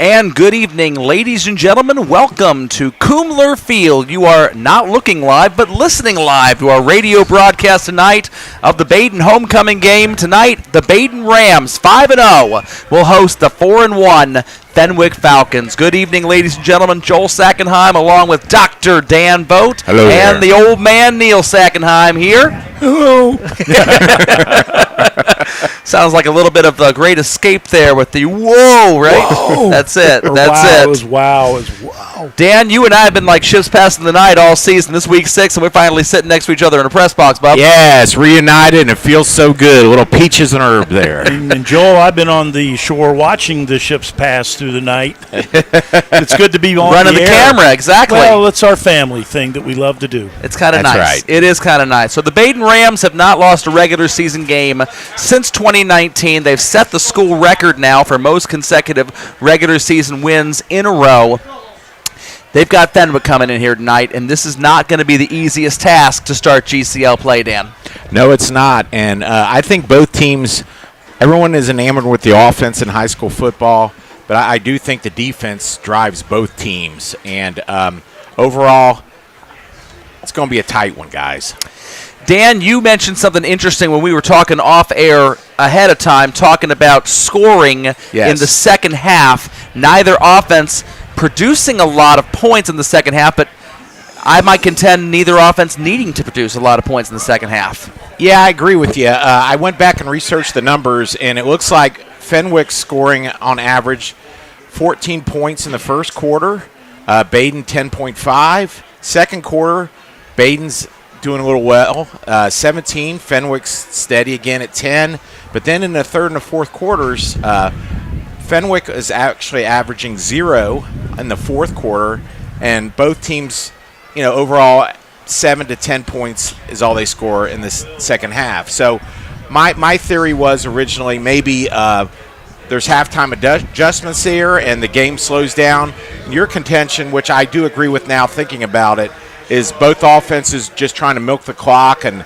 And good evening, ladies and gentlemen. Welcome to Kumler Field. You are not looking live, but listening live to our radio broadcast tonight of the Badin homecoming game. Tonight, the Badin Rams, 5-0, will host the 4-1 Fenwick Falcons. Good evening, ladies and gentlemen. Joel Sackenheim along with Dr. Dan Boat. Hello there. And the old man, Neil Sackenheim, here. Hello. Sounds like a little bit of the Great Escape there with the whoa, right? Whoa. That's it. It was wow. Dan, you and I have been like ships passing the night all season. This week 6, and we're finally sitting next to each other in a press box, Bob. Yes, reunited, and it feels so good. A little peaches and herb there. And Joel, I've been on the shore watching the ships pass through the night. It's good to be on running the camera, exactly. Well, it's our family thing that we love to do. It's kind of nice. Right. It is kind of nice. So the Badin Rams have not lost a regular season game since 2019. They've set the school record now for most consecutive regular season wins in a row. They've got Fenwick coming in here tonight, and this is not going to be the easiest task to start GCL play, Dan. No, it's not. And I think both teams, everyone is enamored with the offense in high school football, but I do think the defense drives both teams. And overall, it's going to be a tight one, guys. Dan, you mentioned something interesting when we were talking off air ahead of time, talking about scoring in the second half. Neither offense producing a lot of points in the second half, but I might contend neither offense needing to produce a lot of points in the second half. Yeah, I agree with you. I went back and researched the numbers, and it looks like Fenwick scoring on average 14 points in the first quarter, Badin 10.5. Second quarter, Badin's doing a little well, 17. Fenwick's steady again at 10. But then in the third and the fourth quarters, Fenwick is actually averaging 0 in the fourth quarter, and both teams, overall 7 to 10 points is all they score in this second half. So my theory was originally maybe there's halftime adjustments here and the game slows down. Your contention, which I do agree with now thinking about it, is both offenses just trying to milk the clock and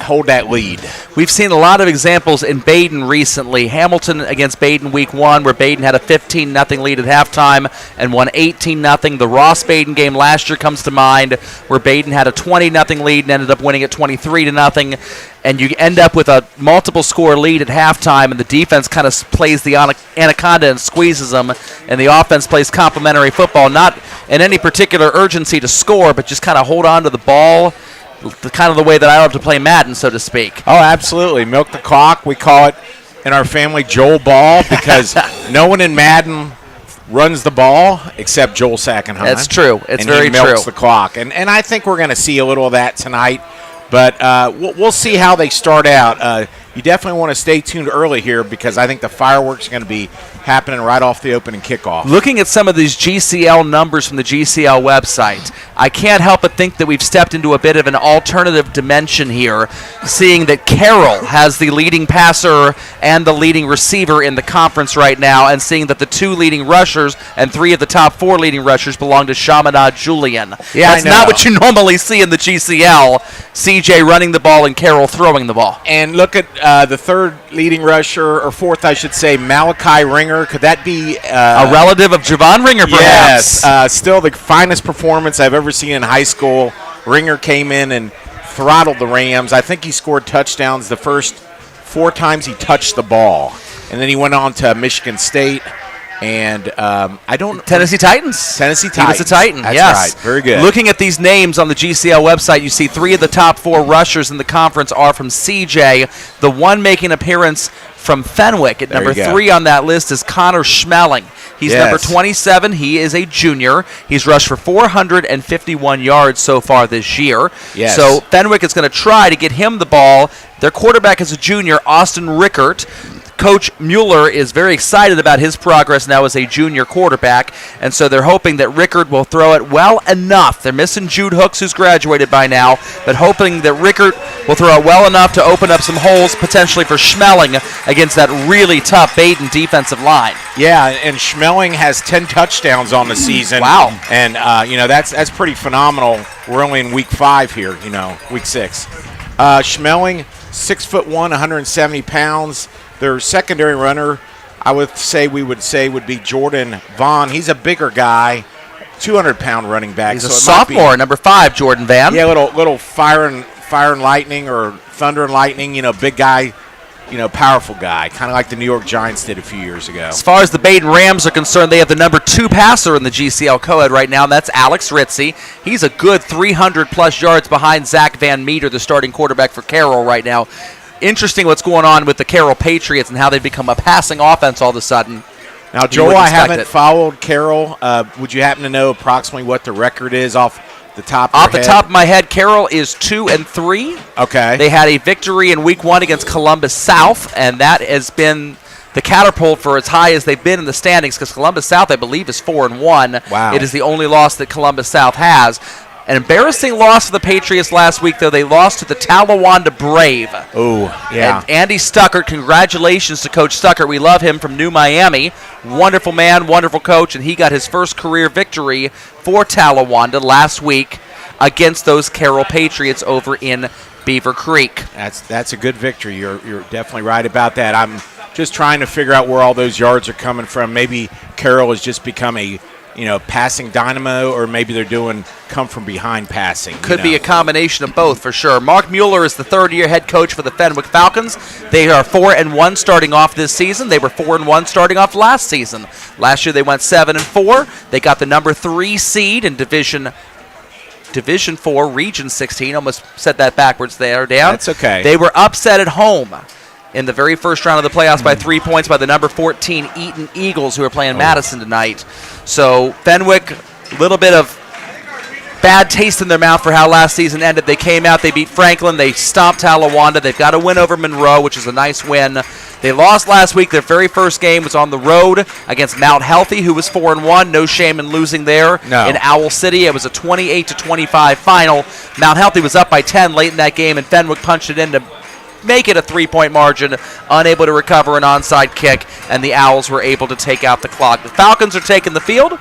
hold that lead. We've seen a lot of examples in Badin recently. Hamilton against Badin week 1, where Badin had a 15-0 lead at halftime and won 18-0. The Ross Badin game last year comes to mind, where Badin had a 20-0 lead and ended up winning at 23-0. And you end up with a multiple-score lead at halftime, and the defense kind of plays the anaconda and squeezes them, and the offense plays complementary football, not in any particular urgency to score, but just kind of hold on to the ball, kind of the way that I love to play Madden, so to speak. Oh, absolutely. Milk the clock. We call it in our family Joel Ball because no one in Madden runs the ball except Joel Sackenheim. That's true. It's and very he milks the clock. And I think we're going to see a little of that tonight. But we'll see how they start out. You definitely want to stay tuned early here because I think the fireworks are going to be happening right off the opening kickoff. Looking at some of these GCL numbers from the GCL website, I can't help but think that we've stepped into a bit of an alternative dimension here, seeing that Carroll has the leading passer and the leading receiver in the conference right now, and seeing that the 2 leading rushers and 3 of the top 4 leading rushers belong to Chaminade Julian. Yeah, that's not what you normally see in the GCL. CJ running the ball and Carroll throwing the ball. And look at the 3rd leading rusher, or 4th, I should say, Malachi Ringer. Could that be a relative of Javon Ringer, perhaps? Yes, still the finest performance I've ever seen in high school. Ringer came in and throttled the Rams. I think he scored touchdowns the first 4 times he touched the ball. And then he went on to Michigan State. And Tennessee Titans. He was a Titan, That's yes. right. Very good. Looking at these names on the GCL website, you see 3 of the top 4 rushers in the conference are from CJ. The one making appearance from Fenwick at number 3 on that list is Connor Schmeling. He's number 27. He is a junior. He's rushed for 451 yards so far this year. Yes. So Fenwick is going to try to get him the ball. Their quarterback is a junior, Austin Rickert. Coach Mueller is very excited about his progress now as a junior quarterback, and so they're hoping that Rickert will throw it well enough. They're missing Jude Hooks, who's graduated by now, but hoping that Rickert will throw it well enough to open up some holes potentially for Schmeling against that really tough Badin defensive line. Yeah, and Schmeling has 10 touchdowns on the season. Wow. And, that's pretty phenomenal. We're only in week 5 here, week 6. Schmeling, 6'1", 170 pounds. Their secondary runner, we would say would be Jordan Vaughn. He's a bigger guy, 200-pound running back. He's a sophomore, number 5, Jordan Van. Yeah, little fire and lightning or thunder and lightning. Big guy. Powerful guy, kind of like the New York Giants did a few years ago. As far as the Badin Rams are concerned, they have the number 2 passer in the GCL co-ed right now, and that's Alex Ritzy. He's a good 300-plus yards behind Zach Van Meter, the starting quarterback for Carroll right now. Interesting what's going on with the Carroll Patriots and how they've become a passing offense all of a sudden. Now, Joel, I haven't followed Carroll. Would you happen to know approximately what the record is off the top of my head, Carroll is 2-3. Okay. They had a victory in week 1 against Columbus South, and that has been the catapult for as high as they've been in the standings, because Columbus South, I believe, is 4-1. Wow. It is the only loss that Columbus South has. An embarrassing loss for the Patriots last week, though. They lost to the Talawanda Brave. Oh, yeah. And Andy Stuckert, congratulations to Coach Stuckert. We love him from New Miami. Wonderful man, wonderful coach, and he got his first career victory for Talawanda last week against those Carroll Patriots over in Beaver Creek. That's a good victory. You're definitely right about that. I'm just trying to figure out where all those yards are coming from. Maybe Carroll has just become a passing dynamo, or maybe they're doing come from behind passing. Could be a combination of both for sure. Mark Mueller is the third-year head coach for the Fenwick Falcons. They are 4-1 starting off this season. They were 4-1 starting off last season. Last year they went 7-4. They got the number 3 seed in Division 4, Region 16. Almost said that backwards there, Dan. That's okay. They were upset at home in the very first round of the playoffs by 3 points by the number 14 Eaton Eagles, who are playing Madison tonight. So Fenwick, a little bit of bad taste in their mouth for how last season ended. They came out, they beat Franklin, they stomped Talawanda. They've got a win over Monroe, which is a nice win. They lost last week. Their very first game was on the road against Mount Healthy, who was 4-1. No shame in losing there in Owl City. It was a 28-25 final. Mount Healthy was up by 10 late in that game, and Fenwick punched it in to make it a 3-point margin, unable to recover an onside kick, and the Owls were able to take out the clock. The Falcons are taking the field.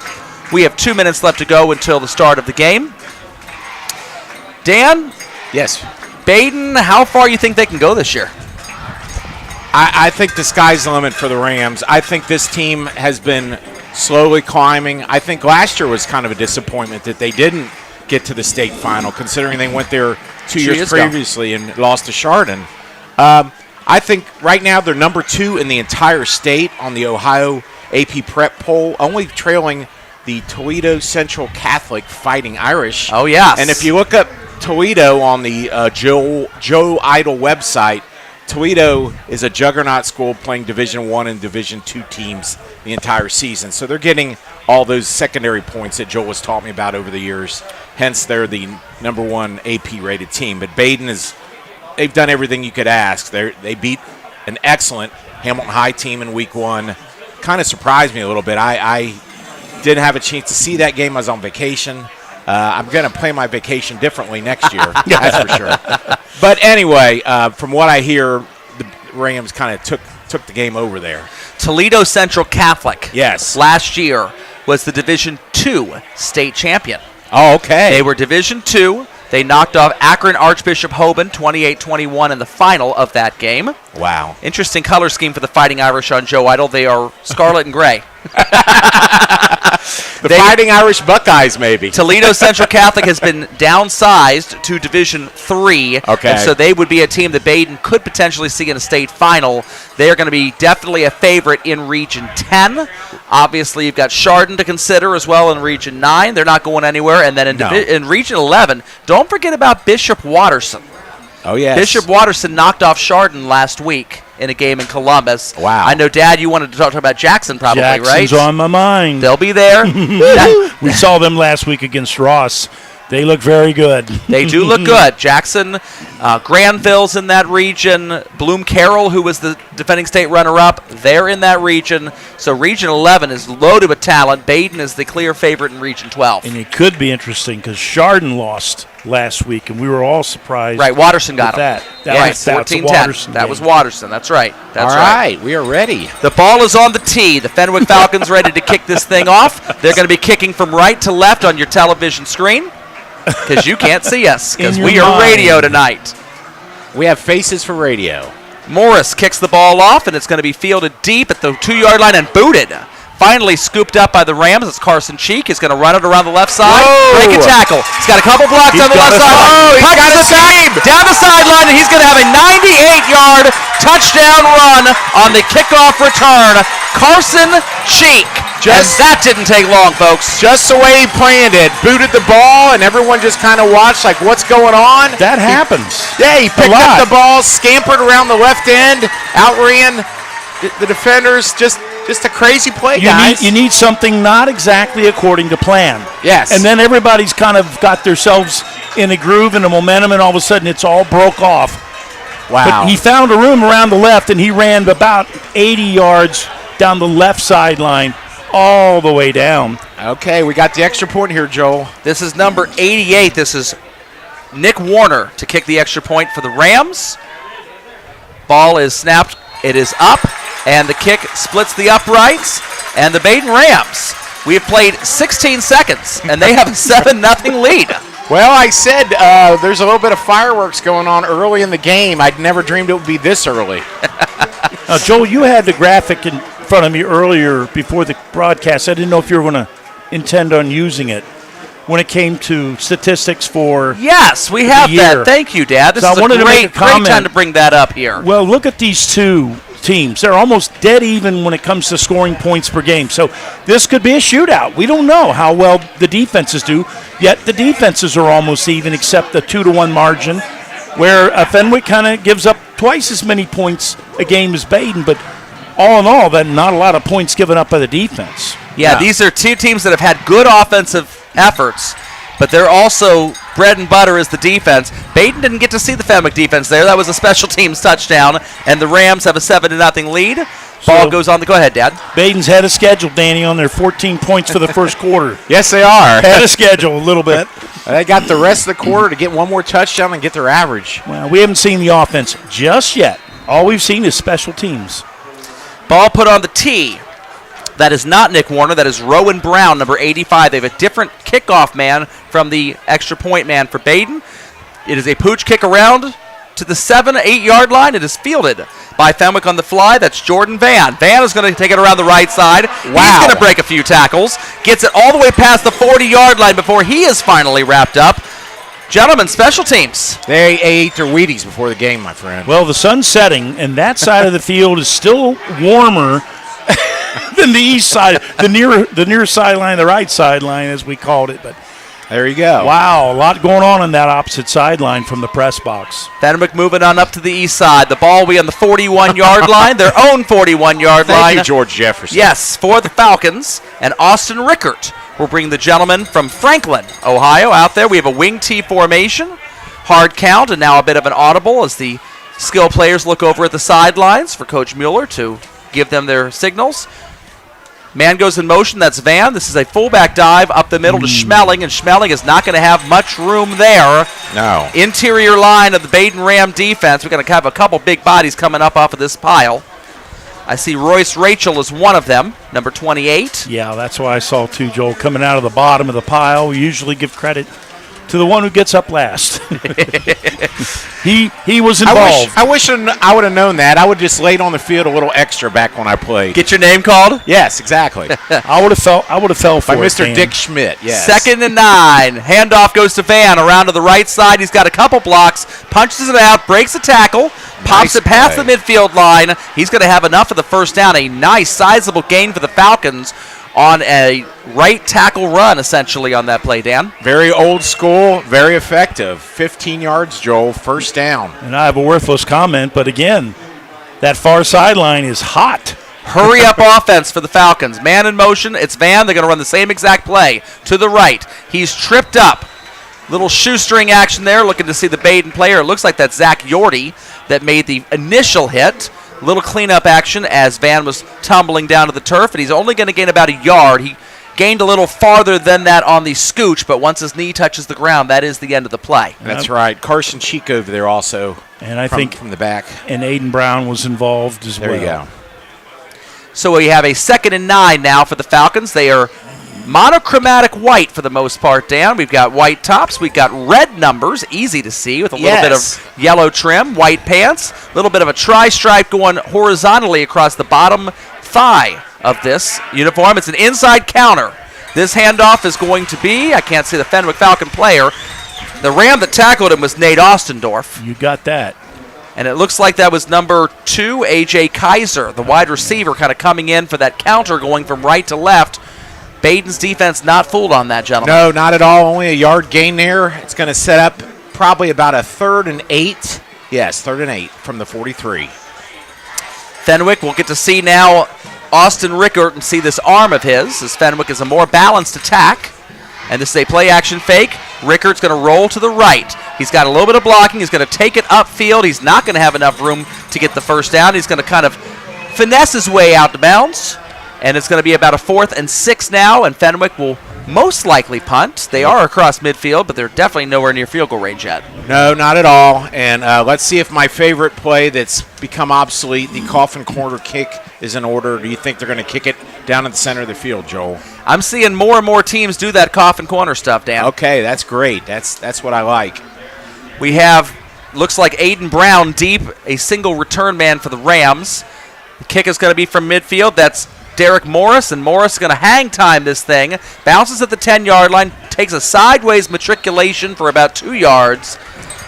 We have 2 minutes left to go until the start of the game. Dan? Yes. Badin, how far you think they can go this year? I think the sky's the limit for the Rams. I think this team has been slowly climbing. I think last year was kind of a disappointment that they didn't get to the state final, considering they went there 2 years previously and lost to Chardon. I think right now they're number 2 in the entire state on the Ohio AP Prep poll, only trailing the Toledo Central Catholic Fighting Irish. Oh, yes. And if you look up Toledo on the Joe Idol website, Toledo is a juggernaut school playing Division I and Division II teams the entire season. So they're getting all those secondary points that Joel has taught me about over the years. Hence, they're the number 1 AP-rated team. But Badin they've done everything you could ask. They beat an excellent Hamilton High team in week 1. Kind of surprised me a little bit. I didn't have a chance to see that game. I was on vacation. I'm going to plan my vacation differently next year, that's for sure. But anyway, from what I hear, the Rams kind of took the game over there. Toledo Central Catholic, yes, last year was the Division II state champion. Oh, okay. They were Division II. They knocked off Akron Archbishop Hoban 28-21 in the final of that game. Wow. Interesting color scheme for the Fighting Irish on Joe Idol. They are scarlet and gray. The Fighting Irish Buckeyes, maybe. Toledo Central Catholic has been downsized to Division III. Okay. And so they would be a team that Badin could potentially see in a state final. They are going to be definitely a favorite in Region 10. Obviously, you've got Chardon to consider as well in Region 9. They're not going anywhere. And then in Region 11, don't forget about Bishop Watterson. Oh, yes. Bishop Watterson knocked off Chardon last week in a game in Columbus. Wow. I know, Dad, you wanted to talk about Jackson probably, right? Jackson's on my mind. They'll be there. We saw them last week against Ross. They look very good. They do look good. Jackson, Granville's in that region. Bloom Carroll, who was the defending state runner-up, they're in that region. So Region 11 is loaded with talent. Badin is the clear favorite in Region 12. And it could be interesting because Chardon lost last week, and we were all surprised. Right, Watterson got him. That Right, 14-10. That was Watterson. That's right. That's all right. We are ready. The ball is on the tee. The Fenwick Falcons ready to kick this thing off. They're going to be kicking from right to left on your television screen because you can't see us because we are radio tonight. We have faces for radio. Morris kicks the ball off, and it's going to be fielded deep at the 2-yard line and booted. Finally scooped up by the Rams. It's Carson Cheek. He's going to run it around the left side. Whoa. Break a tackle. He's got a couple blocks on the left side. He's got a seam. Down the sideline, and he's going to have a 98-yard touchdown run on the kickoff return. Carson Cheek. And that didn't take long, folks. Just the way he planned it. Booted the ball, and everyone just kind of watched like, what's going on? That happens. Yeah, he picked up the ball, scampered around the left end, outran the defenders. Just a crazy play, guys. You need something not exactly according to plan. Yes. And then everybody's kind of got themselves in a groove and a momentum, and all of a sudden it's all broke off. Wow. But he found a room around the left, and he ran about 80 yards down the left sideline all the way down. Okay, we got the extra point here, Joel. This is number 88. This is Nick Warner to kick the extra point for the Rams. Ball is snapped. It is up, and the kick splits the uprights, and the Badin Rams. We have played 16 seconds, and they have a 7-0 lead. Well, I said there's a little bit of fireworks going on early in the game. I'd never dreamed it would be this early. Joel, you had the graphic in front of me earlier before the broadcast. I didn't know if you were going to intend on using it when it came to statistics for Yes, we have the that. year. Thank you, Dad. This So is I wanted a to make great a comment. time to bring that up here. Well, look at these two teams. They're almost dead even when it comes to scoring points per game. So this could be a shootout. We don't know how well the defenses do, yet the defenses are almost even except the 2-1 margin, where Fenwick kind of gives up twice as many points a game as Badin, but all in all, that not a lot of points given up by the defense. Yeah, these are two teams that have had good offensive efforts, but they're also bread and butter is the defense. Badin didn't get to see the Fenwick defense there. That was a special teams touchdown, and the Rams have a 7-0 lead. Ball goes on. Go ahead, Dad. Badin's ahead of schedule, Danny, on their 14 points for the first quarter. Yes, they are. Ahead of schedule a little bit. They got the rest of the quarter to get one more touchdown and get their average. Well, we haven't seen the offense just yet. All we've seen is special teams. Ball put on the tee. That is not Nick Warner. That is Rowan Brown, number 85. They have a different kickoff man from the extra point man for Badin. It is a pooch kick around to the 7-8 yard line. It is fielded by Fenwick on the fly. That's Jordan Van. Van is going to take it around the right side. Wow. He's going to break a few tackles. Gets it all the way past the 40-yard line before he is finally wrapped up. Gentlemen, special teams. They ate their Wheaties before the game, my friend. Well, the sun's setting, and that side of the field is still warmer than the east side, the near sideline, the right sideline, as we called it. But there you go. wow, a lot going on that opposite sideline from the press box. Fenwick moving on up to the east side. The ball will be on the 41-yard line, their own 41-yard line. Thank you, George Jefferson. Yes, for the Falcons. And Austin Rickert will bring the gentleman from Franklin, Ohio, out there. We have a wing T formation, hard count, and now a bit of an audible as the skill players look over at the sidelines for Coach Mueller to give them their signals. Man goes in motion. That's Van. This is a fullback dive up the middle to Schmeling, and Schmeling is not going to have much room there. No. Interior line of the Badin Ram defense. We're going to have a couple big bodies coming up off of this pile. I see Royce Rachel is one of them, number 28. Yeah, that's why I saw two, Joel, coming out of the bottom of the pile. We usually give credit to the one who gets up last. He was involved. I wish I would have known that. I would just laid on the field a little extra back when I played. Get your name called? Yes, exactly. I would have fell for By it, Mr. Dan. Dick Schmidt, yes. 2nd and 9. Handoff goes to Van around to the right side. He's got a couple blocks, punches it out, breaks a tackle, pops it past the midfield line. He's going to have enough of the first down. A nice, sizable gain for the Falcons on a right tackle run, essentially, on that play, Dan. Very old school, very effective. 15 yards, Joel, first down. And I have a worthless comment, but again, that far sideline is hot. Hurry up offense for the Falcons. Man in motion. It's Van. They're going to run the same exact play to the right. He's tripped up. Little shoestring action there, looking to see the Badin player. It looks like that's Zach Yorty that made the initial hit. Little cleanup action as Van was tumbling down to the turf, and he's only going to gain about a yard. He gained a little farther than that on the scooch, but once his knee touches the ground, that is the end of the play. That's right. Carson Cheek over there also. And I think from the back. And Aiden Brown was involved as well. There you go. So we have a 2nd and 9 now for the Falcons. They are Monochromatic white for the most part, Dan. We've got white tops. We've got red numbers, easy to see, with a little bit of yellow trim, white pants, a little bit of a tri-stripe going horizontally across the bottom thigh of this uniform. It's an inside counter. This handoff is going to be, I can't see the Fenwick Falcon player. The Ram that tackled him was Nate Ostendorf. You got that. And it looks like that was number 2, A.J. Kaiser, the wide receiver, kind of coming in for that counter going from right to left. Badin's defense not fooled on that, gentlemen. No, not at all. Only a yard gain there. It's going to set up probably about a 3rd and 8. Yes, 3rd and 8 from the 43. Fenwick will get to see now Austin Rickert and see this arm of his, as Fenwick is a more balanced attack. And this is a play-action fake. Rickert's going to roll to the right. He's got a little bit of blocking. He's going to take it upfield. He's not going to have enough room to get the first down. He's going to kind of finesse his way out to bounds. And it's going to be about a 4th and 6 now, and Fenwick will most likely punt. They are across midfield, but they're definitely nowhere near field goal range yet. No, not at all. And let's see if my favorite play that's become obsolete, the coffin corner kick, is in order. Do you think they're going to kick it down in the center of the field, Joel? I'm seeing more and more teams do that coffin corner stuff, Dan. Okay, that's great. That's what I like. We have, looks like Aiden Brown deep, a single return man for the Rams. The kick is going to be from midfield. That's Derek Morris, and Morris is going to hang time this thing. Bounces at the 10-yard line, takes a sideways matriculation for about 2 yards,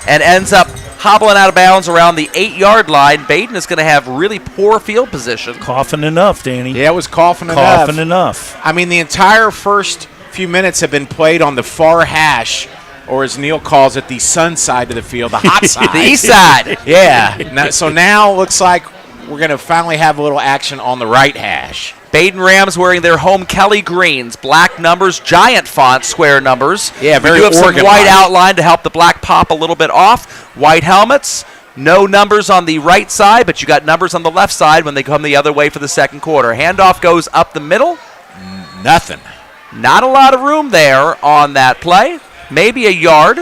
and ends up hobbling out of bounds around the 8-yard line. Badin is going to have really poor field position. Coughing enough, Danny. Yeah, it was coughing enough. I mean, the entire first few minutes have been played on the far hash, or as Neil calls it, the sun side of the field, the hot side. The east side. Yeah. So now it looks like we're going to finally have a little action on the right hash. Badin Rams wearing their home Kelly greens, black numbers, giant font, square numbers. Yeah, very We do have some organized. white outline to help the black pop a little bit off. White helmets, no numbers on the right side, but you got numbers on the left side when they come the other way for the second quarter. Handoff goes up the middle. Nothing. Not a lot of room there on that play. Maybe a yard.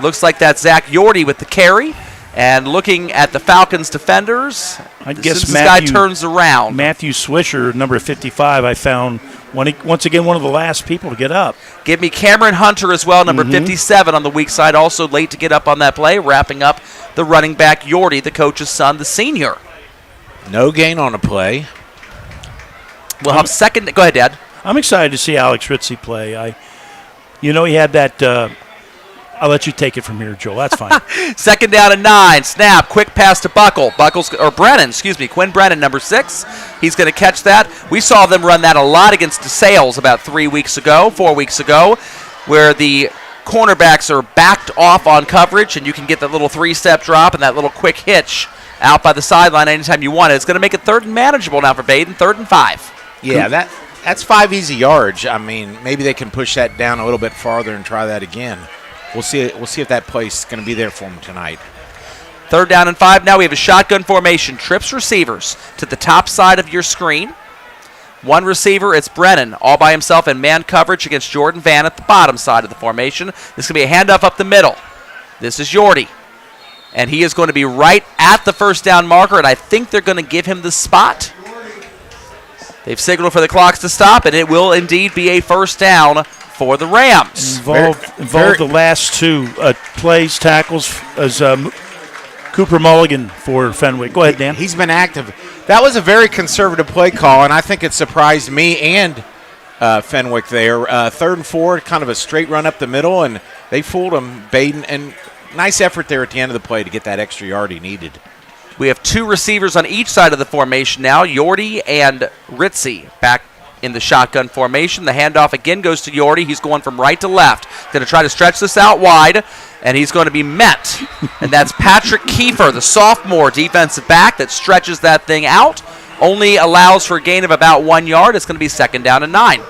Looks like that's Zach Yordy with the carry. And looking at the Falcons defenders, I guess this guy turns around. Matthew Swisher, number 55, I found once again one of the last people to get up. Give me Cameron Hunter as well, number 57 on the weak side, also late to get up on that play, wrapping up the running back Yordy, the coach's son, the senior. No gain on a play. We'll have second. Go ahead, Dad. I'm excited to see Alex Ritzy play. He had that. I'll let you take it from here, Joel. That's fine. Second down and 9. Snap. Quick pass to Quinn Brennan, number 6. He's going to catch that. We saw them run that a lot against DeSales about 4 weeks ago, where the cornerbacks are backed off on coverage, and you can get that little 3-step drop and that little quick hitch out by the sideline anytime you want it. It's going to make it 3rd and manageable now for Badin, 3rd and 5. Yeah, that's 5 easy yards. I mean, maybe they can push that down a little bit farther and try that again. We'll see if that place is going to be there for them tonight. 3rd down and 5. Now we have a shotgun formation. Trips receivers to the top side of your screen. One receiver, it's Brennan, all by himself in man coverage against Jordan Van at the bottom side of the formation. This is going to be a handoff up the middle. This is Yordy. And he is going to be right at the first down marker, and I think they're going to give him the spot. They've signaled for the clocks to stop, and it will indeed be a first down for the Rams. Involved the last 2 plays, tackles, as Cooper Mulligan for Fenwick. Go ahead, Dan. He's been active. That was a very conservative play call, and I think it surprised me and Fenwick there. 3rd and 4, kind of a straight run up the middle, and they fooled him, Badin, and nice effort there at the end of the play to get that extra yard he needed. We have 2 receivers on each side of the formation now, Yordy and Ritzy back in the shotgun formation. The handoff again goes to Yordy. He's going from right to left. Going to try to stretch this out wide, and he's going to be met. And that's Patrick Kiefer, the sophomore defensive back that stretches that thing out. Only allows for a gain of about 1 yard. It's going to be 2nd down and 9.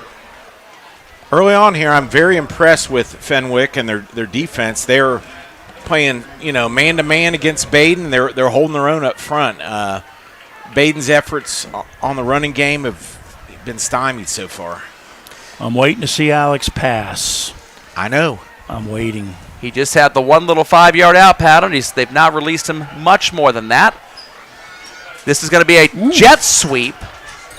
Early on here, I'm very impressed with Fenwick and their defense. They're playing, man-to-man against Badin. They're holding their own up front. Badin's efforts on the running game have been stymied so far. I'm waiting to see Alex pass. I know. I'm waiting. He just had the one little 5-yard out pattern. They've not released him much more than that. This is going to be a jet sweep.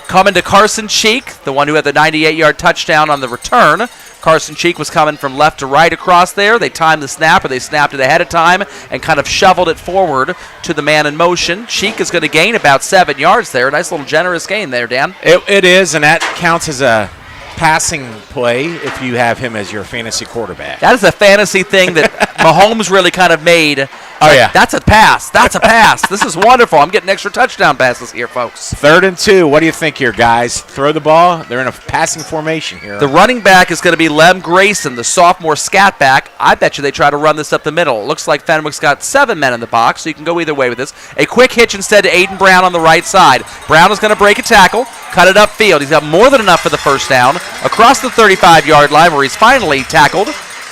Coming to Carson Cheek, the one who had the 98-yard touchdown on the return. Carson Cheek was coming from left to right across there. They timed the snap, or they snapped it ahead of time and kind of shoveled it forward to the man in motion. Cheek is going to gain about 7 yards there. Nice little generous gain there, Dan. It is, and that counts as a passing play if you have him as your fantasy quarterback. That is a fantasy thing that Mahomes really kind of made. Oh, yeah. That's a pass. That's a pass. This is wonderful. I'm getting extra touchdown passes here, folks. 3rd and 2. What do you think here, guys? Throw the ball. They're in a passing formation here. The running back is going to be Lem Grayson, the sophomore scat back. I bet you they try to run this up the middle. It looks like Fenwick's got 7 men in the box, so you can go either way with this. A quick hitch instead to Aiden Brown on the right side. Brown is going to break a tackle, cut it upfield. He's got more than enough for the first down. Across the 35-yard line where he's finally tackled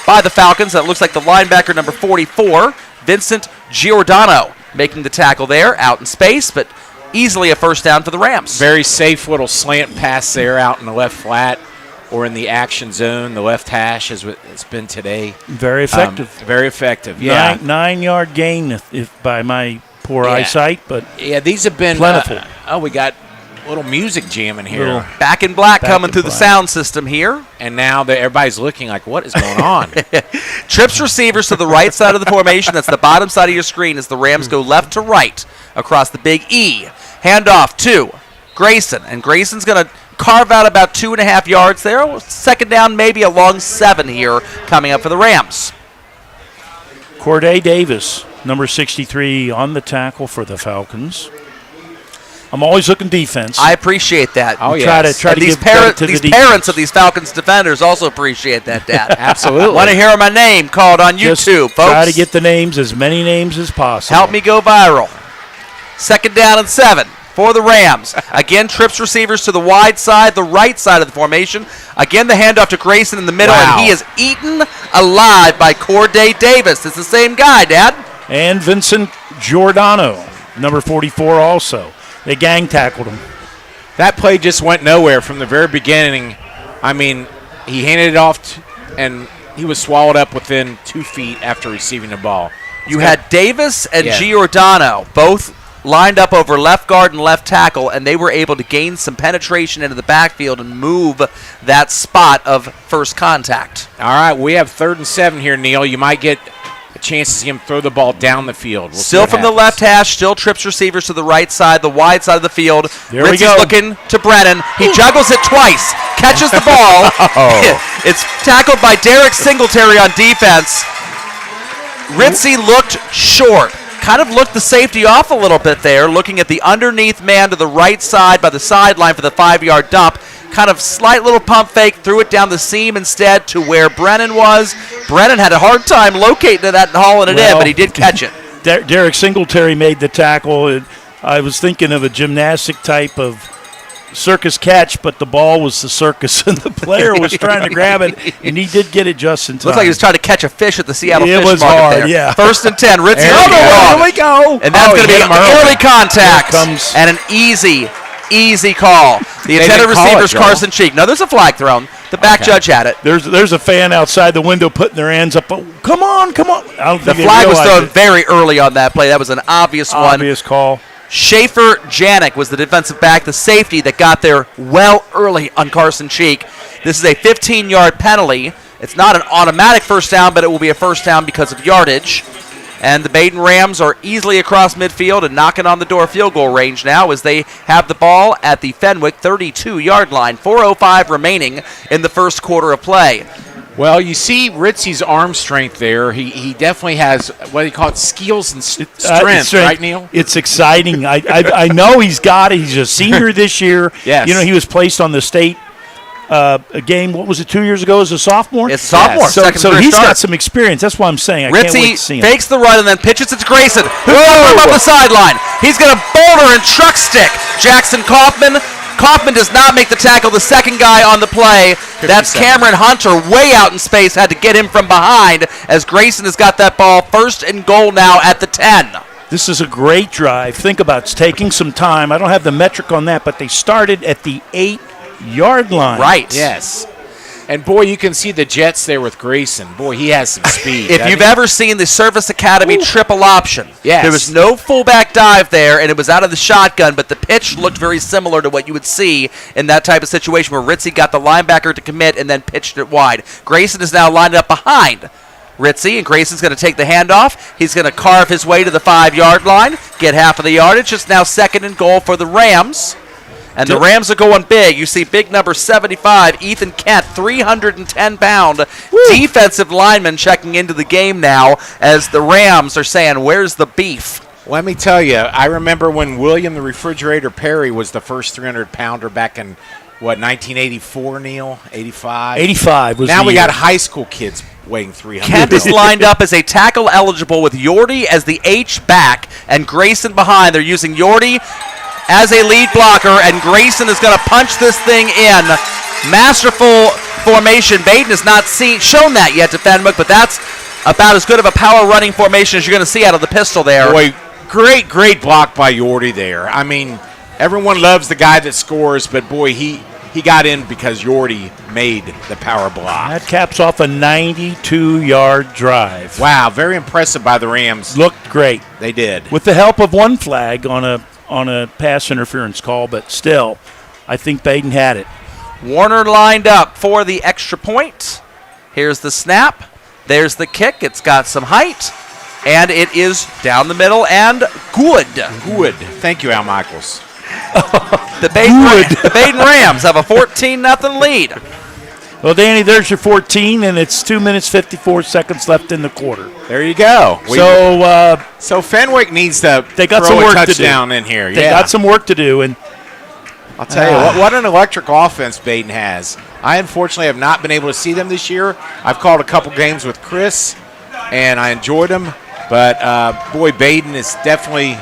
by the Falcons. That looks like the linebacker number 44, Vincent Giordano, making the tackle there, out in space, but easily a first down for the Rams. Very safe little slant pass there out in the left flat or in the action zone, the left hash, as it's been today. Very effective. Very effective, yeah. 9-yard gain if by my poor eyesight, but yeah, these have been plentiful. We got a little music jamming here. Back in black coming through the sound system here. And now everybody's looking like, what is going on? Trips receivers to the right side of the formation. That's the bottom side of your screen as the Rams go left to right across the big E. Handoff to Grayson. And Grayson's going to carve out about 2.5 yards there. Second down, maybe a long 7 here coming up for the Rams. Corday Davis, number 63, on the tackle for the Falcons. I'm always looking defense. I appreciate that. Oh, yeah. Try to these give credit to these the parents of these Falcons defenders also appreciate that, Dad. Absolutely. Want to hear my name called on YouTube, folks. Try to get the names, as many names as possible. Help me go viral. Second down and 7 for the Rams. Again, trips receivers to the wide side, the right side of the formation. Again, the handoff to Grayson in the middle, and he is eaten alive by Corday Davis. It's the same guy, Dad. And Vincent Giordano, number 44 also. They gang tackled him. That play just went nowhere from the very beginning. I mean, he handed it off, and he was swallowed up within 2 feet after receiving the ball. You had Davis and Giordano both lined up over left guard and left tackle, and they were able to gain some penetration into the backfield and move that spot of first contact. All right, we have 3rd and 7 here, Neil. You might get a chance to see him throw the ball down the field. Still from the left hash, still trips receivers to the right side, the wide side of the field. Ritzy's looking to Brennan. He juggles it twice, catches the ball. It's tackled by Derek Singletary on defense. Ritzy looked short. Kind of looked the safety off a little bit there, looking at the underneath man to the right side by the sideline for the 5-yard dump. Kind of slight little pump fake, threw it down the seam instead to where Brennan was. Brennan had a hard time locating that and hauling it in, but he did catch it. Derek Singletary made the tackle. I was thinking of a gymnastic type of circus catch, but the ball was the circus, and the player was trying to grab it, and he did get it just in time. Looks like he was trying to catch a fish at the Seattle Fish was Market hard, there. yeah. 1st and 10. Ritzy. Here we go. And that's going to be early contact comes. and an easy call. The intended receiver's Carson Cheek. No, there's a flag thrown. The back judge had it. There's a fan outside the window putting their hands up. Oh, come on. The flag was thrown very early on that play. That was an obvious one. Obvious call. Schaefer Janik was the defensive back, the safety that got there well early on Carson Cheek. This is a 15-yard penalty. It's not an automatic first down, but it will be a first down because of yardage. And the Badin Rams are easily across midfield and knocking on the door field goal range now as they have the ball at the Fenwick 32-yard line. 4:05 remaining in the first quarter of play. Well, you see Ritzy's arm strength there. He definitely has, what do you call it, skills and strength, right, Neil? It's exciting. I know he's got it. He's a senior this year. Yes. You know, he was placed on the state game, what was it, 2 years ago as a sophomore? It's a sophomore. Yes. So he's got some experience. That's why I'm saying I can't wait to see him. Ritzy fakes the run and then pitches it to Grayson, who's up the sideline. He's going to boulder and truck stick Jackson Kaufman. Kaufman does not make the tackle. The second guy on the play, that's Cameron Hunter, way out in space, had to get him from behind as Grayson has got that ball 1st and goal now at the 10. This is a great drive. Think about it. It's taking some time. I don't have the metric on that, but they started at the 8-yard line. Right. Yes. And, boy, you can see the Jets there with Grayson. Boy, he has some speed. If you've ever seen the Service Academy triple option, yes. There was no fullback dive there, and it was out of the shotgun, but the pitch looked very similar to what you would see in that type of situation where Ritzie got the linebacker to commit and then pitched it wide. Grayson is now lined up behind Ritzie, and Grayson's going to take the handoff. He's going to carve his way to the 5-yard line, get half of the yardage. It's now 2nd and goal for the Rams. And the Rams are going big. You see big number 75, Ethan Kent, 310-pound defensive lineman checking into the game now as the Rams are saying, where's the beef? Let me tell you, I remember when William the Refrigerator Perry was the first 300-pounder back in, 1984, Neil? 85? 85 was Now the we year. got high school kids weighing 300 Kent is pounds. lined up as a tackle eligible with Yordi as the H back and Grayson behind. They're using Yordi as a lead blocker, and Grayson is going to punch this thing in. Masterful formation. Badin has not shown that yet to Fenwick, but that's about as good of a power running formation as you're going to see out of the pistol there. Boy, great block by Yordi there. I mean, everyone loves the guy that scores, but boy, he got in because Yordi made the power block. That caps off a 92-yard drive. Wow, very impressive by the Rams. Looked great. They did. With the help of one flag on a pass interference call, but still, I think Badin had it. Warner lined up for the extra point. Here's the snap. There's the kick. It's got some height, and it is down the middle and good. Good. Thank you, Al Michaels. The Badin Rams have a 14-0 lead. Well, Danny, there's your 14, and it's 2 minutes, 54 seconds left in the quarter. There you go. So Fenwick needs to they got throw some a work touchdown to do. in here. They got some work to do, and I'll tell you, what an electric offense Badin has. I unfortunately have not been able to see them this year. I've called a couple games with Chris, and I enjoyed them. But, boy, Badin is definitely,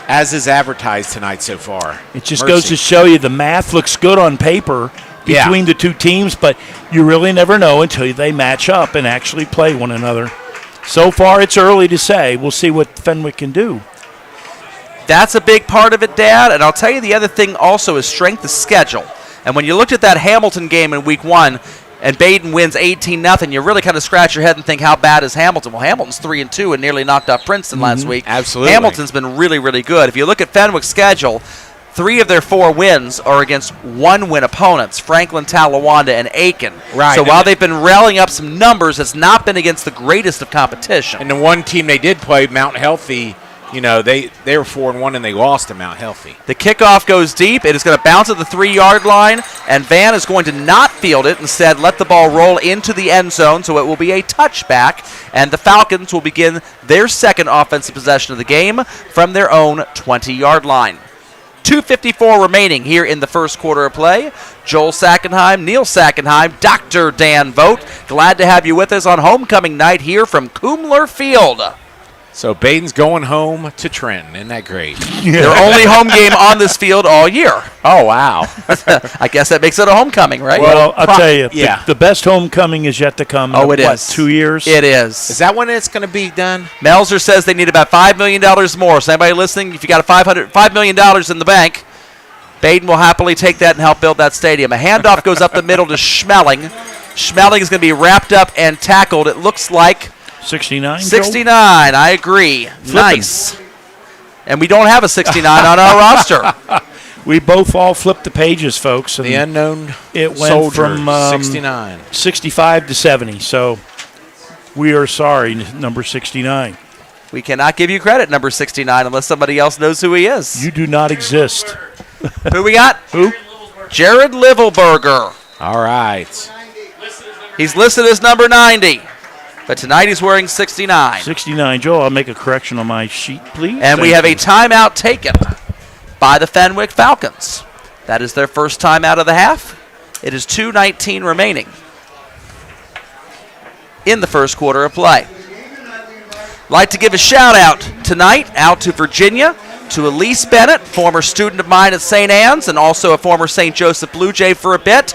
as is advertised tonight so far. it just goes to show you the math looks good on paper between the two teams, but you really never know until they match up and actually play one another. So far, it's early to say. We'll see what Fenwick can do. That's a big part of it, Dad. And I'll tell you the other thing also is strength of schedule. And when you looked at that Hamilton game in week 1 and Badin wins 18-0, you really kind of scratch your head and think, how bad is Hamilton? Well, Hamilton's 3-2 and nearly knocked out Princeton last week. Absolutely. Hamilton's been really, really good. If you look at Fenwick's schedule, 3 of their 4 wins are against 1-win opponents, Franklin, Talawanda, and Aiken. Right. So while they've been rallying up some numbers, it's not been against the greatest of competition. And the one team they did play, Mount Healthy, they were 4-1 and they lost to Mount Healthy. The kickoff goes deep. It is going to bounce at the 3-yard line, and Van is going to not field it. Instead, let the ball roll into the end zone, so it will be a touchback, and the Falcons will begin their second offensive possession of the game from their own 20-yard line. 2:54 remaining here in the first quarter of play. Joel Sackenheim, Neil Sackenheim, Dr. Dan Vogt. Glad to have you with us on homecoming night here from Kumler Field. So Badin's going home to Trenton. Isn't that great? Their only home game on this field all year. Oh, wow. I guess that makes it a homecoming, right? Well, I'll tell you, yeah. the best homecoming is yet to come. Oh, it in, is. 2 years? It is. Is that when it's going to be done? Melzer says they need about $5 million more. So anybody listening, if you got $5 million in the bank, Badin will happily take that and help build that stadium. A handoff goes up the middle to Schmeling. Schmeling is going to be wrapped up and tackled. It looks like 69? 69. I agree. Nice. And we don't have a 69 on our roster. We both all flipped the pages, folks. And The unknown it went soldier, from 69. 65 to 70. So we are sorry, number 69. We cannot give you credit, number 69, unless somebody else knows who he is. You do not exist. Who we got? Who? Jared Livelberger. All right. He's listed as number 90. But tonight he's wearing 69. 69. Joel, I'll make a correction on my sheet, please. And we Thank have you. a timeout taken by the Fenwick Falcons. That is their first timeout of the half. It is 2:19 remaining in the first quarter of play. Like to give a shout out tonight out to Virginia, to Elise Bennett, former student of mine at St. Anne's and also a former St. Joseph Blue Jay for a bit.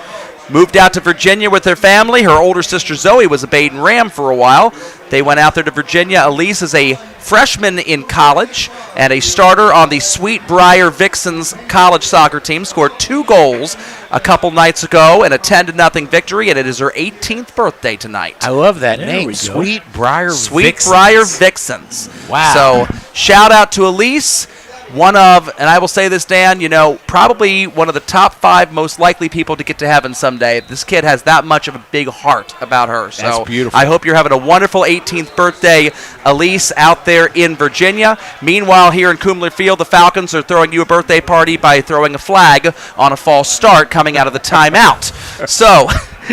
moved out to Virginia with her family. Her older sister Zoe was a Badin Ram for a while. They went out there to Virginia. Elise is a freshman in college and a starter on the Sweetbriar Vixens college soccer team. Scored 2 goals a couple nights ago in a 10-0 victory, and it is her 18th birthday tonight. I love that There name, we go. Sweetbriar Vixens. Wow. So shout out to Elise. One of, and I will say this, Dan, probably one of the top 5 most likely people to get to heaven someday. This kid has that much of a big heart about her. So That's beautiful. I hope you're having a wonderful 18th birthday, Elise, out there in Virginia. Meanwhile, here in Kumler Field, the Falcons are throwing you a birthday party by throwing a flag on a false start coming out of the timeout. So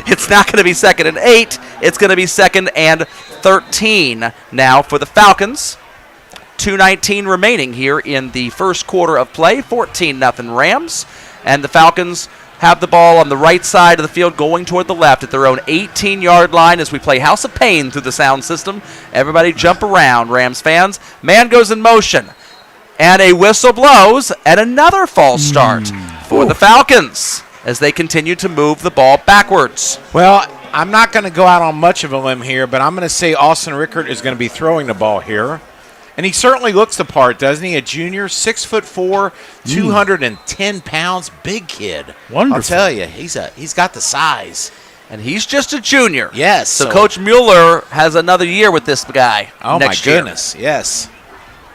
it's not going to be 2nd and 8. It's going to be 2nd and 13 now for the Falcons. 2:19 remaining here in the first quarter of play. 14-0 Rams. And the Falcons have the ball on the right side of the field going toward the left at their own 18-yard line as we play House of Pain through the sound system. Everybody jump around, Rams fans. Man goes in motion. And a whistle blows and another false start for the Falcons as they continue to move the ball backwards. Well, I'm not going to go out on much of a limb here, but I'm going to say Austin Rickert is going to be throwing the ball here. And he certainly looks the part, doesn't he? A junior, 6'4", 210 pounds, big kid. Wonderful. I'll tell you, he's got the size. And he's just a junior. Yes. So Coach Mueller has another year with this guy. Oh, next my year. goodness, yes.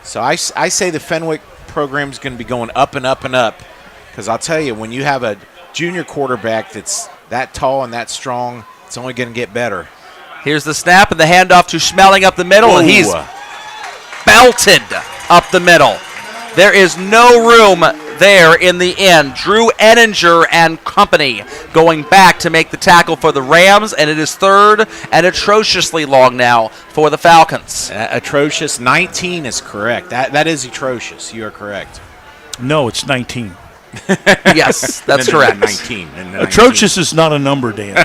So I say the Fenwick program is going to be going up and up and up because I'll tell you, when you have a junior quarterback that's that tall and that strong, it's only going to get better. Here's the snap and the handoff to Schmeling up the middle, and he's belted up the middle. There is no room there in the end. Drew Enninger and company going back to make the tackle for the Rams, and it is 3rd and atrociously long now for the Falcons. Atrocious. 19 is correct. That is atrocious. You are correct. No, it's 19. Yes, that's No, correct. 19. Atrocious is not a number, Dan.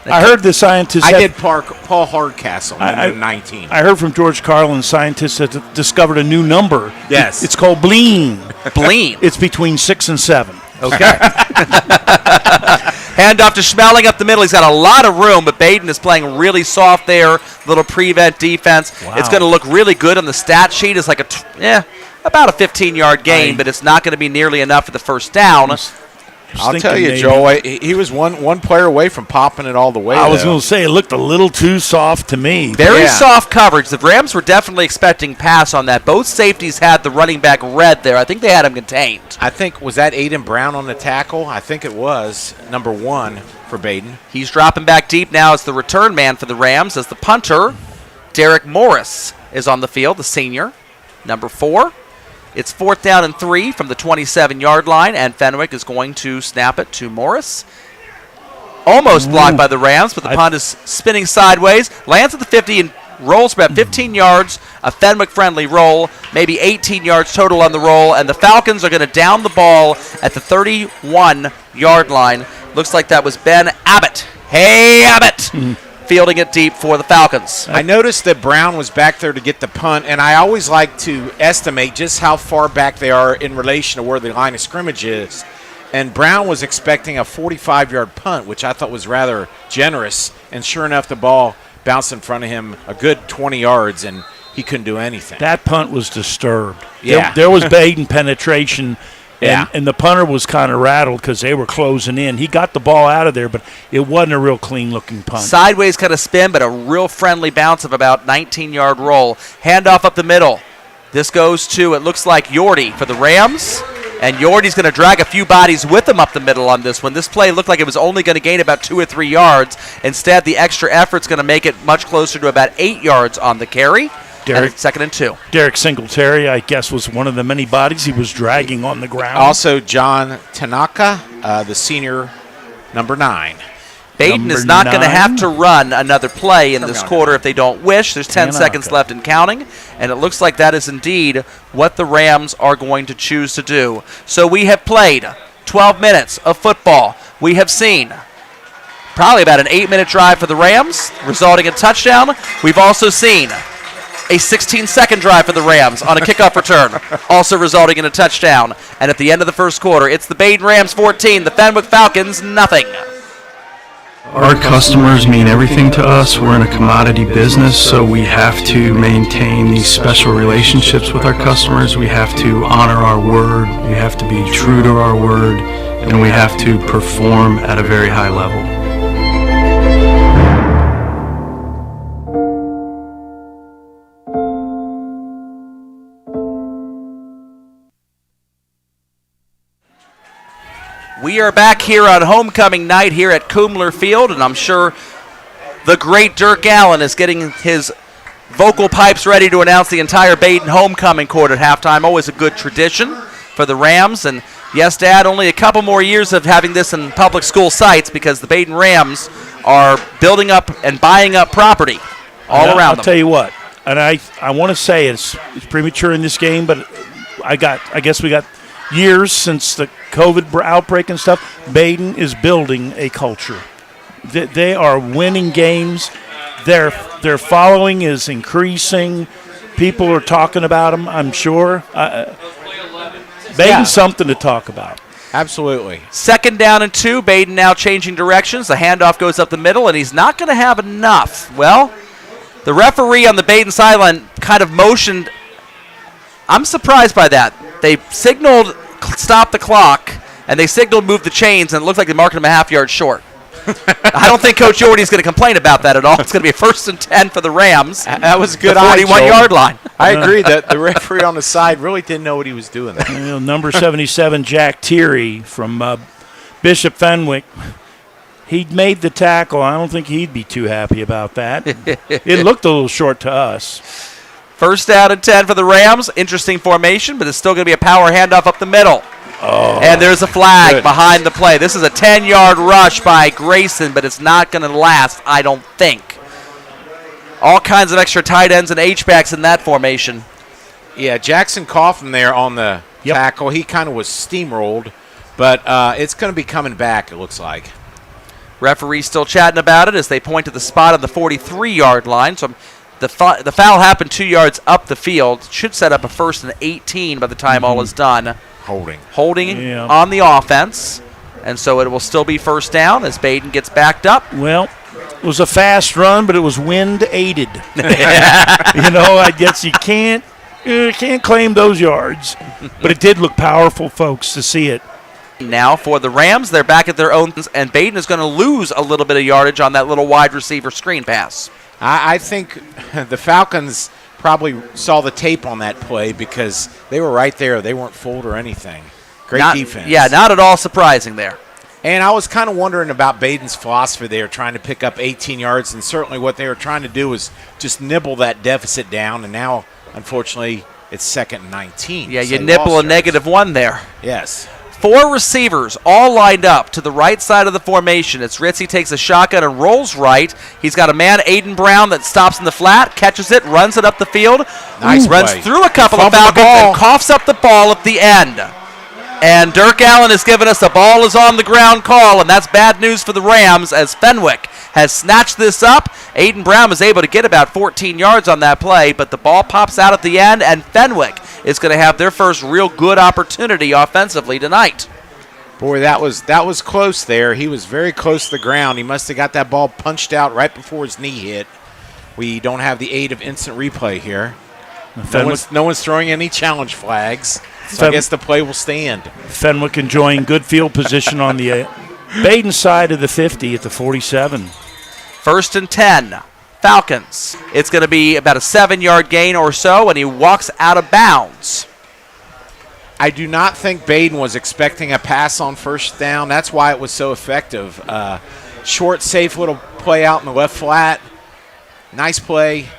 I heard the scientists. I did Paul Hardcastle. 19. I heard from George Carlin, scientists have discovered a new number. Yes. It's called Bleen. Bleen. It's between 6 and 7. Okay. Handoff to Schmeling up the middle. He's got a lot of room, but Badin is playing really soft there. Little prevent defense. Wow. It's going to look really good on the stat sheet. It's like about a 15-yard gain, but it's not going to be nearly enough for the first down. I'll tell you, Joe, he was one player away from popping it all the way. I was going to say, it looked a little too soft to me. Very soft coverage. The Rams were definitely expecting pass on that. Both safeties had the running back red there. I think they had him contained. I think, was that Aiden Brown on the tackle? I think it was, number 1 for Badin. He's dropping back deep now as the return man for the Rams, as the punter, Derek Morris, is on the field, the senior, number 4. It's 4th down and 3 from the 27-yard line, and Fenwick is going to snap it to Morris. Almost blocked by the Rams, but the punt is spinning sideways. Lands at the 50 and rolls for about 15 yards, a Fenwick-friendly roll, maybe 18 yards total on the roll, and the Falcons are going to down the ball at the 31-yard line. Looks like that was Ben Abbott. Hey, Abbott! Fielding it deep for the Falcons. I noticed that Brown was back there to get the punt, and I always like to estimate just how far back they are in relation to where the line of scrimmage is. And Brown was expecting a 45-yard punt, which I thought was rather generous. And sure enough, the ball bounced in front of him a good 20 yards, and he couldn't do anything. That punt was disturbed. Yeah. There was Badin penetration. Yeah. And the punter was kind of rattled because they were closing in. He got the ball out of there, but it wasn't a real clean-looking punt. Sideways kind of spin, but a real friendly bounce of about 19-yard roll. Handoff up the middle. This goes to, it looks like, Yordi for the Rams. And Yordi's going to drag a few bodies with him up the middle on this one. This play looked like it was only going to gain about 2 or 3 yards. Instead, the extra effort's going to make it much closer to about 8 yards on the carry. Derek, 2nd and 2. Derek Singletary, I guess, was one of the many bodies he was dragging on the ground. Also, John Tanaka, the senior, number 9. Badin is not going to have to run another play in this quarter if they don't wish. There's 10 seconds left and counting, and it looks like that is indeed what the Rams are going to choose to do. So we have played 12 minutes of football. We have seen probably about an 8-minute drive for the Rams, resulting in touchdown. We've also seen a 16-second drive for the Rams on a kickoff return, also resulting in a touchdown. And at the end of the first quarter, it's the Badin Rams 14, the Fenwick Falcons nothing. Our customers mean everything to us. We're in a commodity business, so we have to maintain these special relationships with our customers. We have to honor our word. We have to be true to our word, and we have to perform at a very high level. We are back here on homecoming night here at Kumler Field, and I'm sure the great Dirk Allen is getting his vocal pipes ready to announce the entire Badin homecoming court at halftime. Always a good tradition for the Rams. And yes, Dad, only a couple more years of having this in public school sites because the Badin Rams are building up and buying up property all around them. I'll tell you what, and I want to say it's premature in this game, but I guess we got years since the COVID outbreak and stuff. Badin is building a culture. They are winning games. Their following is increasing. People are talking about them, I'm sure. Badin's something to talk about. Absolutely. 2nd down and 2. Badin now changing directions. The handoff goes up the middle, and he's not going to have enough. Well, the referee on the Badin sideline kind of motioned. I'm surprised by that. They signaled stop the clock, and they signaled move the chains, and it looks like they marked him a half yard short. I don't think Coach Yordy's going to complain about that at all. It's going to be a 1st and 10 for the Rams. That was a good the 41-yard line. I agree that the referee on the side really didn't know what he was doing there. You know, number 77, Jack Thierry from Bishop Fenwick. He made the tackle. I don't think he'd be too happy about that. It looked a little short to us. 1st down and 10 for the Rams. Interesting formation, but it's still going to be a power handoff up the middle. Oh, and there's a flag behind the play. This is a 10-yard rush by Grayson, but it's not going to last, I don't think. All kinds of extra tight ends and H-backs in that formation. Yeah, Jackson Coffin there on the tackle. He kind of was steamrolled, but it's going to be coming back, it looks like. Referee still chatting about it as they point to the spot on the 43-yard line. So the foul happened 2 yards up the field. Should set up a 1st and 18 by the time all is done. Holding on the offense. And so it will still be 1st down as Badin gets backed up. Well, it was a fast run, but it was wind-aided. You know, I guess you can't claim those yards. But it did look powerful, folks, to see it. Now for the Rams, they're back at their own, and Badin is going to lose a little bit of yardage on that little wide receiver screen pass. I think the Falcons probably saw the tape on that play because they were right there. They weren't fooled or anything. Great defense. Yeah, not at all surprising there. And I was kind of wondering about Badin's philosophy there, trying to pick up 18 yards, and certainly what they were trying to do was just nibble that deficit down, and now, unfortunately, it's 2nd and 19. Yeah, you nibble a -1 there. Yes. 4 receivers all lined up to the right side of the formation. It's Ritzy takes a shotgun and rolls right. He's got a man, Aiden Brown, that stops in the flat, catches it, runs it up the field. Nice runs play. through a couple of Falcons and coughs up the ball at the end. And Dirk Allen has given us a ball is on the ground call, and that's bad news for the Rams as Fenwick has snatched this up. Aiden Brown was able to get about 14 yards on that play, but the ball pops out at the end, and Fenwick is going to have their first real good opportunity offensively tonight. Boy, that was close there. He was very close to the ground. He must have got that ball punched out right before his knee hit. We don't have the aid of instant replay here. No one's throwing any challenge flags, so I guess the play will stand. Fenwick enjoying good field position on the Badin side of the 50 at the 47. 1st and 10. Falcons. It's going to be about a 7-yard gain or so, and he walks out of bounds. I do not think Badin was expecting a pass on 1st down. That's why it was so effective. Short, safe little play out in the left flat. Nice play.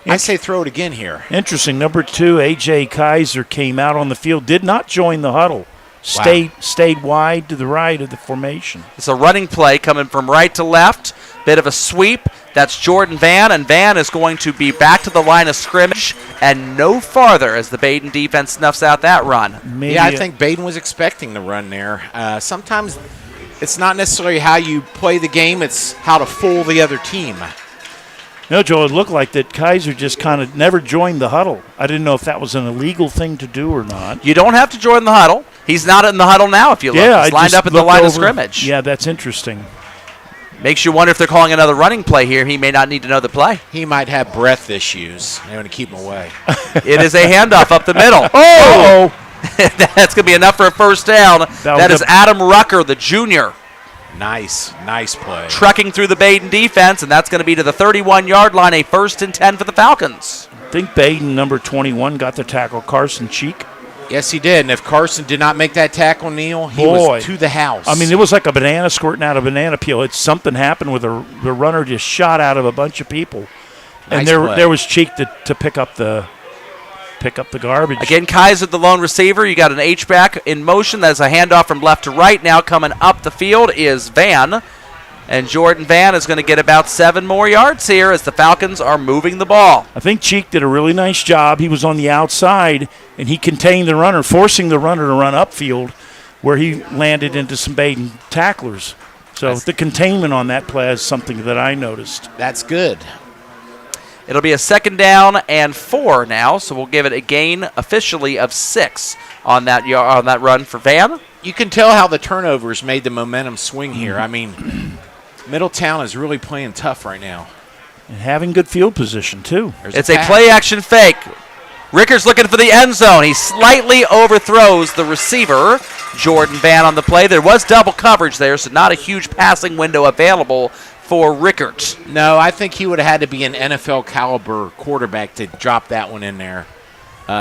I say throw it again here. Interesting. Number 2, A.J. Kaiser came out on the field, did not join the huddle. Stayed wide to the right of the formation. It's a running play coming from right to left. Bit of a sweep. That's Jordan Van, and Van is going to be back to the line of scrimmage and no farther as the Badin defense snuffs out that run. I think Badin was expecting the run there. Sometimes it's not necessarily how you play the game, it's how to fool the other team. No, Joe, it looked like that Kaiser just kind of never joined the huddle. I didn't know if that was an illegal thing to do or not. You don't have to join the huddle. He's not in the huddle now, if you look. He's lined up at the line of scrimmage. Yeah, that's interesting. Makes you wonder if they're calling another running play here. He may not need to know the play. He might have breath issues. They want to keep him away. It is a handoff up the middle. Oh! That's going to be enough for a first down. That is Adam Rucker, the junior. Nice play. Trucking through the Badin defense, and that's going to be to the 31-yard line, a 1st and 10 for the Falcons. I think Badin, number 21, got the tackle, Carson Cheek. Yes, he did. And if Carson did not make that tackle, Neil, he was to the house. I mean, it was like a banana squirting out of a banana peel. It's something happened with the runner just shot out of a bunch of people. And there was Cheek to pick up the garbage. Again, Kaiser, the lone receiver. You got an H-back in motion. That is a handoff from left to right. Now coming up the field is Van. And Jordan Van is going to get about 7 more yards here as the Falcons are moving the ball. I think Cheek did a really nice job. He was on the outside, and he contained the runner, forcing the runner to run upfield where he landed into some Badin tacklers. So the containment on that play is something that I noticed. That's good. It'll be a 2nd down and 4 now, so we'll give it a gain officially of 6 on that run for Van. You can tell how the turnovers made the momentum swing here. I mean, Middletown is really playing tough right now. And having good field position, too. It's a play-action fake. Ricker's looking for the end zone. He slightly overthrows the receiver, Jordan Van, on the play. There was double coverage there, so not a huge passing window available for Rickert. No, I think he would have had to be an NFL caliber quarterback to drop that one in there.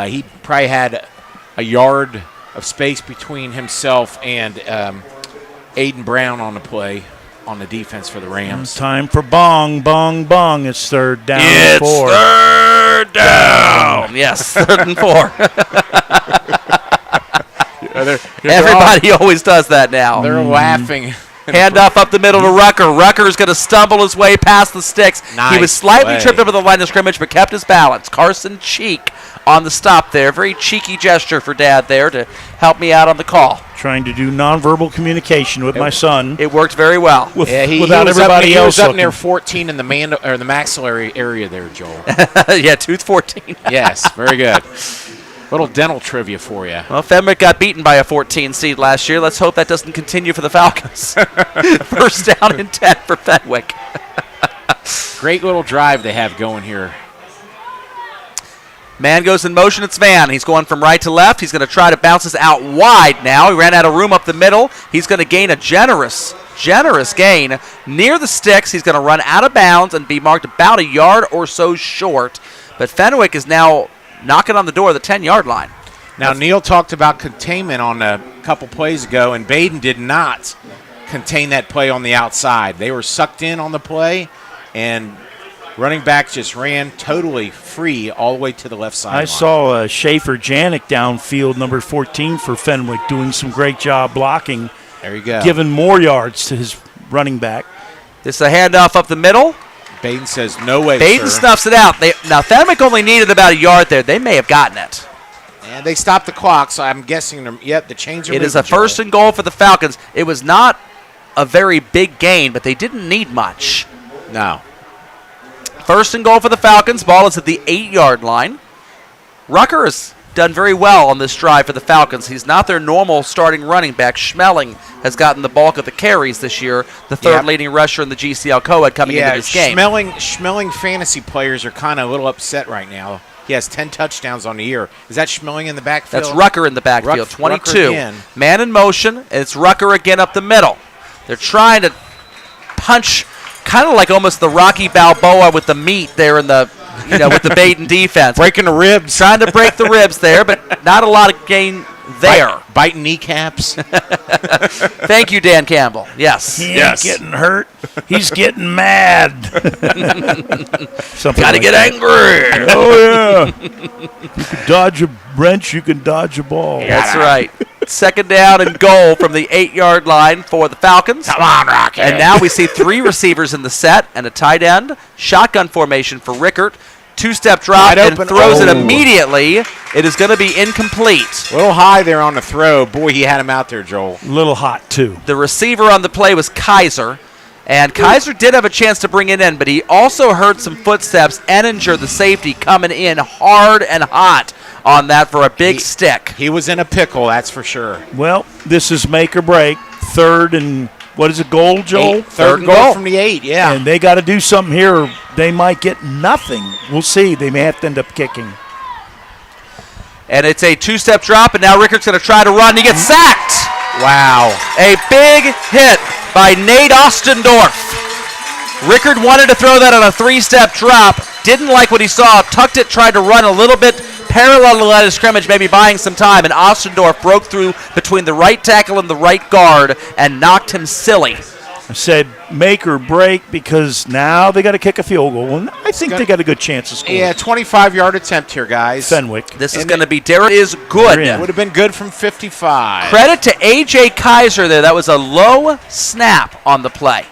He probably had a yard of space between himself and Aiden Brown on the play on the defense for the Rams. Time for bong, bong, bong. It's 3rd down and 4. It's 3rd down. Yes, 3rd and 4. Everybody always does that now. They're laughing. Handoff up the middle to Rucker. Rucker's going to stumble his way past the sticks. He was slightly tripped over the line of scrimmage, but kept his balance. Carson Cheek on the stop there. Very cheeky gesture for Dad there to help me out on the call. Trying to do nonverbal communication with my son. It worked very well. Without everybody else. He was up near 14 in the the maxillary area there, Joel. Yeah, tooth 14. Yes, very good. Little dental trivia for you. Well, Fenwick got beaten by a 14 seed last year. Let's hope that doesn't continue for the Falcons. 1st down and 10 for Fenwick. Great little drive they have going here. Man goes in motion. It's Van. He's going from right to left. He's going to try to bounce this out wide now. He ran out of room up the middle. He's going to gain a generous gain near the sticks. He's going to run out of bounds and be marked about a yard or so short. But Fenwick is now knocking on the door of the 10-yard line. Now, Neil talked about containment on a couple plays ago, and Badin did not contain that play on the outside. They were sucked in on the play, and running back just ran totally free all the way to the left side. I saw Schaefer Janik downfield, number 14 for Fenwick, doing some great job blocking. There you go. Giving more yards to his running back. This is a handoff up the middle. Badin says, no way, Badin snuffs it out. Now, Fenwick only needed about a yard there. They may have gotten it. And they stopped the clock, so I'm guessing, the chains are moving. It is a 1st and goal for the Falcons. It was not a very big gain, but they didn't need much. No. 1st and goal for the Falcons. Ball is at the 8-yard line. Rucker has done very well on this drive for the Falcons. He's not their normal starting running back. Schmeling has gotten the bulk of the carries this year, the 3rd leading rusher in the GCL co-ed coming into this game. Schmeling fantasy players are kind of a little upset right now. He has 10 touchdowns on the year. Is that Schmeling in the backfield? That's Rucker in the backfield, 22. Man in motion, and it's Rucker again up the middle. They're trying to punch kind of like almost the Rocky Balboa with the meat there in the, with the Badin defense. Breaking the ribs. Trying to break the ribs there, but not a lot of gain there. Biting kneecaps. Thank you, Dan Campbell. Yes. He ain't getting hurt. He's getting mad. Gotta get angry. Oh, yeah. You can dodge a wrench, you can dodge a ball. That's right. 2nd down and goal from the 8-yard line for the Falcons. Come on, Rocky. And now we see 3 receivers in the set and a tight end. Shotgun formation for Rickert. 2-step drop and throws it immediately. It is going to be incomplete. A little high there on the throw. Boy, he had him out there, Joel. A little hot, too. The receiver on the play was Kaiser. And Kaiser did have a chance to bring it in, but he also heard some footsteps. Enninger, the safety, coming in hard and hot on that for a big stick. He was in a pickle, that's for sure. Well, this is make or break. 3rd and What is a goal, Joel? Third and goal from the 8, yeah. And they got to do something here or they might get nothing. We'll see. They may have to end up kicking. And it's a two-step drop, and now Rickards going to try to run. He gets sacked. Wow. A big hit by Nate Ostendorf. Rickard wanted to throw that on a three-step drop. Didn't like what he saw. Tucked it, tried to run a little bit parallel to the line of scrimmage, maybe buying some time, and Ostendorf broke through between the right tackle and the right guard and knocked him silly. I said make or break because now they got to kick a field goal, and I think they got a good chance of scoring. Yeah, 25-yard attempt here, guys. Fenwick. This is going to be Derek is good. Would have been good from 55. Credit to A.J. Kaiser there. That was a low snap on the play.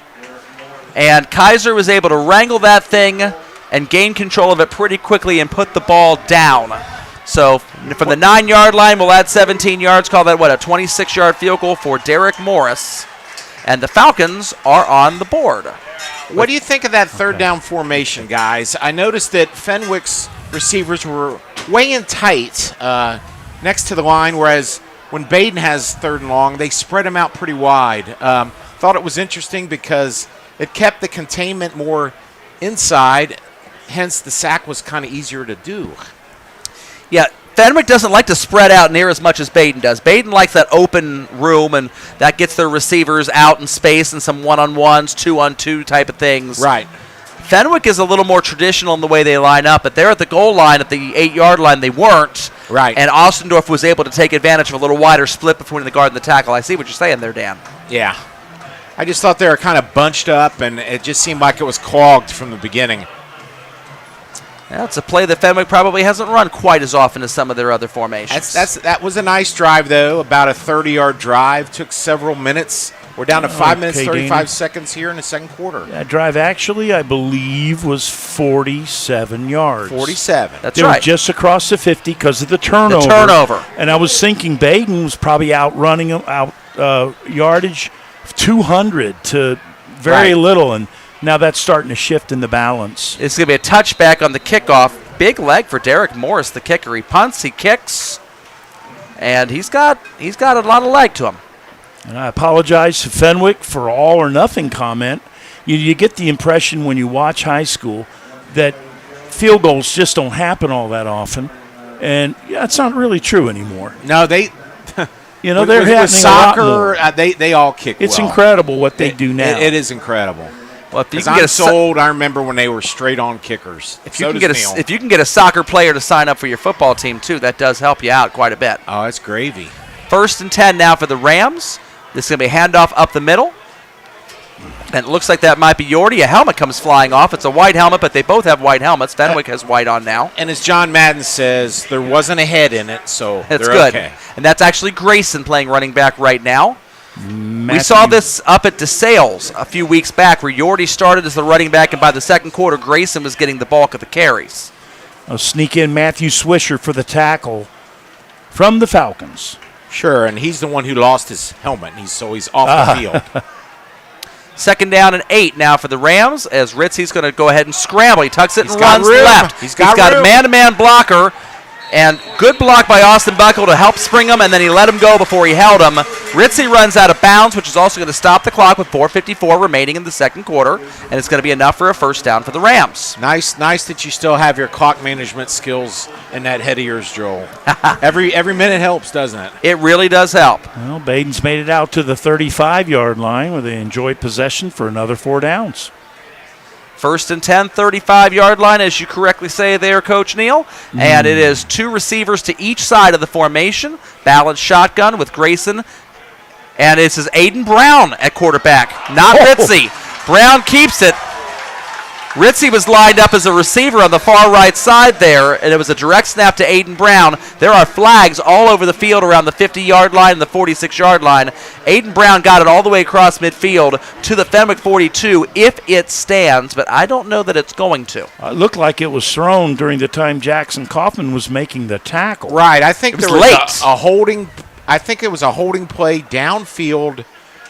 And Kaiser was able to wrangle that thing and gain control of it pretty quickly and put the ball down. So from the 9-yard line, we'll add 17 yards. Call that, a 26-yard field goal for Derek Morris. And the Falcons are on the board. What do you think of that third down formation, guys? I noticed that Fenwick's receivers were way in tight next to the line, whereas when Badin has third and long, they spread them out pretty wide. Thought it was interesting because it kept the containment more inside, hence the sack was kind of easier to do. Yeah, Fenwick doesn't like to spread out near as much as Badin does. Badin likes that open room, and that gets their receivers out in space and some one-on-ones, two-on-two type of things. Right. Fenwick is a little more traditional in the way they line up, but they're at the goal line, at the 8-yard line, they weren't. Right. And Ostendorf was able to take advantage of a little wider split between the guard and the tackle. I see what you're saying there, Dan. Yeah. I just thought they were kind of bunched up, and it just seemed like it was clogged from the beginning. That's a play that Fenwick probably hasn't run quite as often as some of their other formations. That was a nice drive, though, about a 30-yard drive. Took several minutes. We're down to 5 minutes, 35 seconds here in the second quarter. That drive actually, I believe, was 47 yards. 47. That's they right. Were just across the 50 because of the turnover. The turnover. And I was thinking Badin was probably outrunning him, yardage 200 to very little, and now that's starting to shift in the balance. It's going to be a touchback on the kickoff. Big leg for Derek Morris, the kicker. He punts, he kicks, and he's got a lot of leg to him. And I apologize to Fenwick for all or nothing comment. You get the impression when you watch high school that field goals just don't happen all that often, and it's not really true anymore. No, they. They're happening soccer. a lot more. They all kick. It's well. incredible what they do now. It is incredible. Well, if you Because can I'm get so old, I remember when they were straight-on kickers. if you can get a soccer player to sign up for your football team too, that does help you out quite a bit. Oh, it's gravy. 1st and 10 now for the Rams. This is going to be a handoff up the middle. And it looks like that might be Yordi. A helmet comes flying off. It's a white helmet, but they both have white helmets. Fenwick has white on now. And as John Madden says, there wasn't a head in it, so That's they're good. okay. And that's actually Grayson playing running back right now. We saw this up at DeSales a few weeks back where Yordi started as the running back, and by the second quarter, Grayson was getting the bulk of the carries. I'll sneak in Matthew Swisher for the tackle from the Falcons. Sure, and he's the one who lost his helmet, and so he's off the field. 2nd down and 8 now for the Rams as Ritzy's going to go ahead and scramble. He tucks it He's and got runs room. left. He's got a room. man-to-man blocker, and good block by Austin Buckle to help spring him, and then he let him go before he held him. Ritzy runs out of bounds, which is also going to stop the clock with 4:54 remaining in the second quarter, and it's going to be enough for a first down for the Rams. Nice that you still have your clock management skills in that head of yours, Joel. every minute helps, doesn't it? It really does help. Well, Badin's made it out to the 35-yard line where they enjoy possession for another 4 downs. 1st and 10, 35-yard line, as you correctly say there, Coach Neal. And it is 2 receivers to each side of the formation. Balanced shotgun with Grayson. And this is Aiden Brown at quarterback, not Ritzy. Brown keeps it. Ritzy was lined up as a receiver on the far right side there, and it was a direct snap to Aiden Brown. There are flags all over the field around the 50-yard line and the 46-yard line. Aiden Brown got it all the way across midfield to the Fenwick 42 if it stands, but I don't know that it's going to. It looked like it was thrown during the time Jackson Kaufman was making the tackle. Right. I think It was there late. was a holding. I think it was a holding play downfield.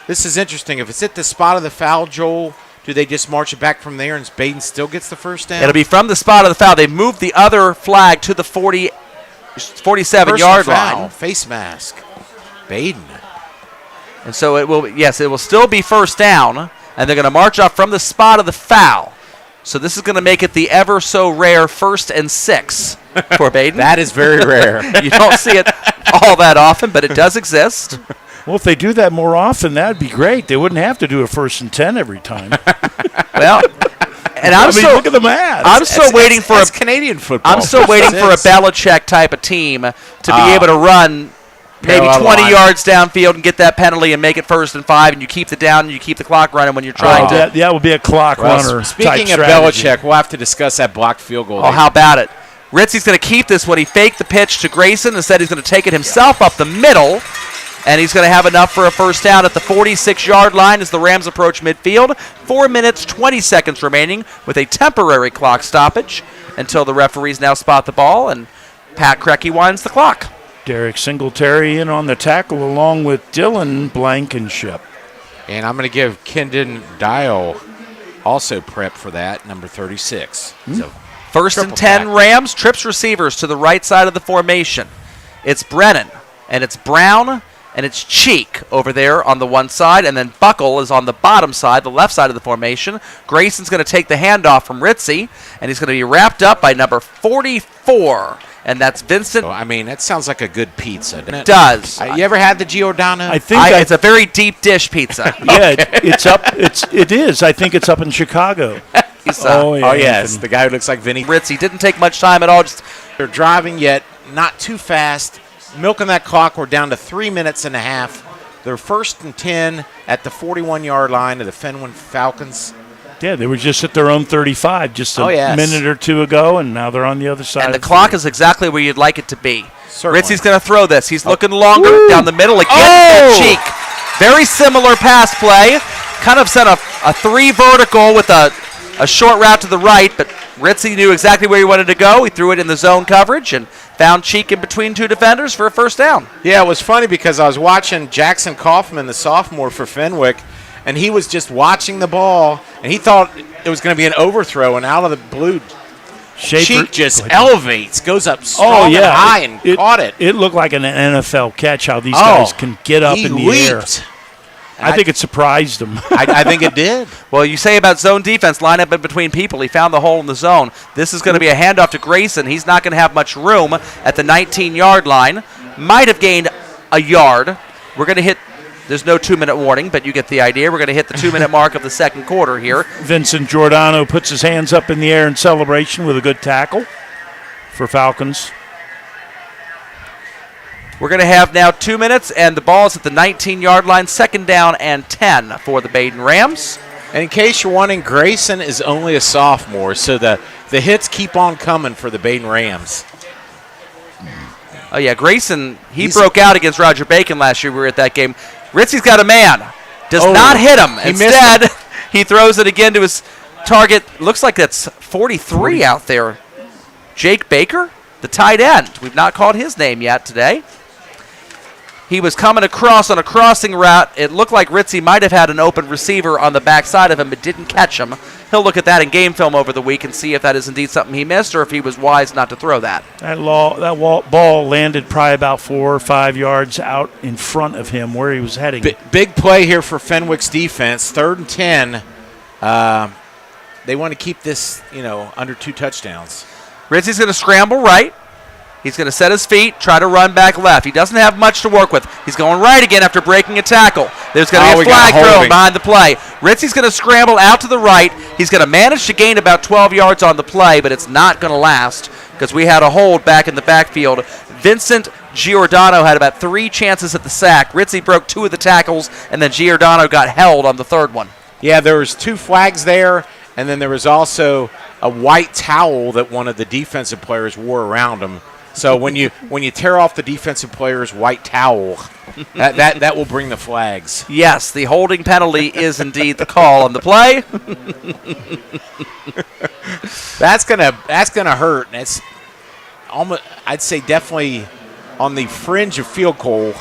This is interesting. If it's at the spot of the foul, Joel, do they just march it back from there and Badin still gets the first down? It'll be from the spot of the foul. They moved the other flag to the 47-yard line. Face mask. Badin. And so it will still be first down, and they're going to march up from the spot of the foul. So this is going to make it the ever so rare 1st and 6 for Badin. That is very rare. You don't see it all that often, but it does exist. Well, if they do that more often, that'd be great. They wouldn't have to do a 1st and 10 every time. Well, and look at the math. I'm still waiting for a Canadian football. I'm still waiting for a Belichick type of team to be able to run maybe 20 yards downfield and get that penalty and make it 1st and 5, and you keep the down and you keep the clock running when you're trying to. That would be a clock runner. Speaking type of strategy. Belichick, we'll have to discuss that blocked field goal. Oh, how about it? Ritzy's going to keep this when he faked the pitch to Grayson. Instead, he's going to take it himself up the middle, and he's going to have enough for a first down at the 46-yard line as the Rams approach midfield. 4 minutes, 20 seconds remaining with a temporary clock stoppage until the referees now spot the ball, and Pat Krecky winds the clock. Derek Singletary in on the tackle along with Dylan Blankenship. And I'm going to give Kendon Dial also prep for that, number 36. So 1st and 10 Rams, trips receivers to the right side of the formation. It's Brennan, and it's Brown, and it's Cheek over there on the one side, and then Buckle is on the bottom side, the left side of the formation. Grayson's going to take the handoff from Ritzy, and he's going to be wrapped up by number 44, and that's Vincent. I mean, that sounds like a good pizza, doesn't it? It does. You ever had the Giordano? I think It's a very deep dish pizza. Yeah, it is. I think it's up in Chicago. Oh, yes. The guy who looks like Vinny. Ritzy didn't take much time at all. They're driving yet not too fast. Milking that clock. We're down to 3 minutes and a half. They're 1st and 10 at the 41-yard line of the Fenwick Falcons. Yeah, they were just at their own 35 just a minute or two ago, and now they're on the other side. And the clock is exactly where you'd like it to be. Certainly. Ritzy's going to throw this. He's looking longer down the middle again. Cheek. Very similar pass play. Kind of sent a 3 vertical with a short route to the right, but Ritzy knew exactly where he wanted to go. He threw it in the zone coverage and found Cheek in between 2 defenders for a first down. Yeah, it was funny because I was watching Jackson Kaufman, the sophomore for Fenwick, and he was just watching the ball, and he thought it was going to be an overthrow, and out of the blue, Cheek just elevates, goes up strong and high and caught it. It looked like an NFL catch, how these guys can get up in the air. I think it surprised him. I think it did. Well, you say about zone defense, line up in between people. He found the hole in the zone. This is going to be a handoff to Grayson. He's not going to have much room at the 19-yard line. Might have gained a yard. We're going to hit, there's no 2-minute warning, but you get the idea. We're going to hit the 2-minute mark of the second quarter here. Vincent Giordano puts his hands up in the air in celebration with a good tackle for Falcons. We're going to have now 2 minutes, and the ball is at the 19-yard line, 2nd down and 10 for the Badin Rams. And in case you're wondering, Grayson is only a sophomore, so the hits keep on coming for the Badin Rams. Oh, yeah, Grayson, he broke out against Roger Bacon last year. We were at that game. Ritzy's got a man. Does not hit him. Instead, he throws it again to his target. Looks like that's 43 out there. Jake Baker, the tight end. We've not called his name yet today. He was coming across on a crossing route. It looked like Ritzy might have had an open receiver on the backside of him, but didn't catch him. He'll look at that in game film over the week and see if that is indeed something he missed or if he was wise not to throw that. That ball landed probably about 4 or 5 yards out in front of him where he was heading. Big play here for Fenwick's defense. 3rd and 10. They want to keep this, under 2 touchdowns. Ritzy's going to scramble right. He's going to set his feet, try to run back left. He doesn't have much to work with. He's going right again after breaking a tackle. There's going to be a flag thrown behind the play. Ritzy's going to scramble out to the right. He's going to manage to gain about 12 yards on the play, but it's not going to last because we had a hold back in the backfield. Vincent Giordano had about 3 chances at the sack. Ritzy broke 2 of the tackles, and then Giordano got held on the 3rd one. Yeah, there was 2 flags there, and then there was also a white towel that one of the defensive players wore around him. So when you tear off the defensive player's white towel, that will bring the flags. Yes, the holding penalty is indeed the call on the play. That's gonna hurt. It's almost, I'd say, definitely on the fringe of field goal.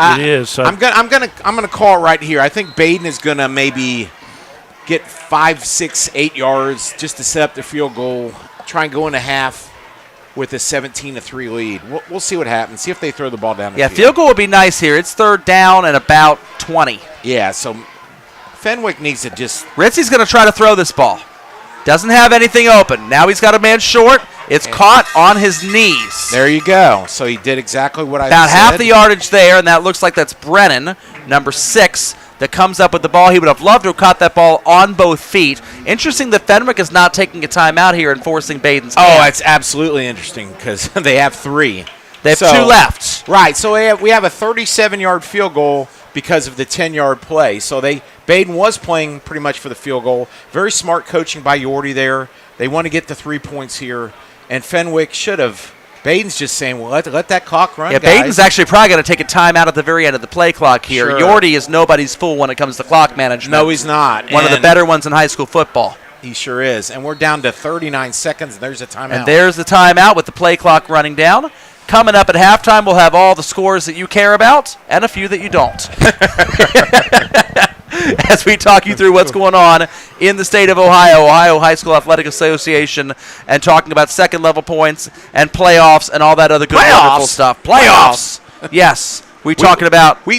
It is. I'm gonna call it right here. I think Badin is gonna maybe get 5, 6, 8 yards just to set up the field goal. Try and go into half. with a 17-3 lead. We'll see what happens. See if they throw the ball down the Yeah, field. field goal would be nice here. It's third down and about 20. Yeah, so Fenwick needs to just Ritzy's going to try to throw this ball. Doesn't have anything open. Now he's got a man short. It's caught on his knees. There you go. So he did exactly what I said. About half the yardage there, and that looks like that's Brennan, number 6, that comes up with the ball. He would have loved to have caught that ball on both feet. Interesting that Fenwick is not taking a timeout here and forcing Badin's hand. Oh, it's absolutely interesting because they have 3. They have 2 left. Right, so we have a 37-yard field goal because of the 10-yard play. So Badin was playing pretty much for the field goal. Very smart coaching by Yordi there. They want to get the 3 points here, and Fenwick should have. Badin's just saying, well, let that clock run, Yeah, guys. Badin's actually probably going to take a timeout at the very end of the play clock here. Sure. Yordi is nobody's fool when it comes to clock management. No, he's not. One of the better ones in high school football. He sure is. And we're down to 39 seconds, and there's a timeout. And there's the timeout with the play clock running down. Coming up at halftime, we'll have all the scores that you care about and a few that you don't. As we talk you through what's going on in the state of Ohio High School Athletic Association, and talking about second-level points and playoffs and all that other good, wonderful stuff. Playoffs. Yes. We talk playoffs. We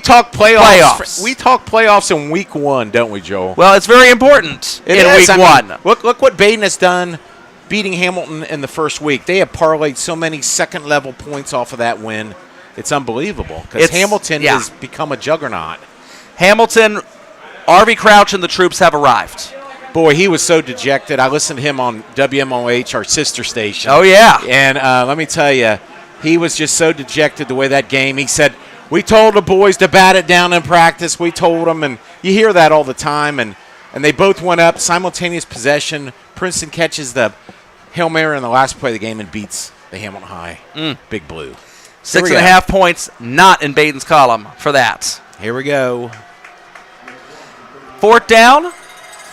talk playoffs in week 1, don't we, Joel? Well, it's very important in week 1. Look what Badin has done beating Hamilton in the first week. They have parlayed so many second-level points off of that win. It's unbelievable because Hamilton has become a juggernaut. Hamilton, R.V. Crouch and the troops have arrived. Boy, he was so dejected. I listened to him on WMOH, our sister station. Oh, yeah. And let me tell you, he was just so dejected the way that game. He said, we told the boys to bat it down in practice. We told them, and you hear that all the time. And they both went up, simultaneous possession. Princeton catches the Hail Mary in the last play of the game and beats the Hamilton High. Big Blue. 6.5 points, not in Badin's column for that. Here we go. 4th down.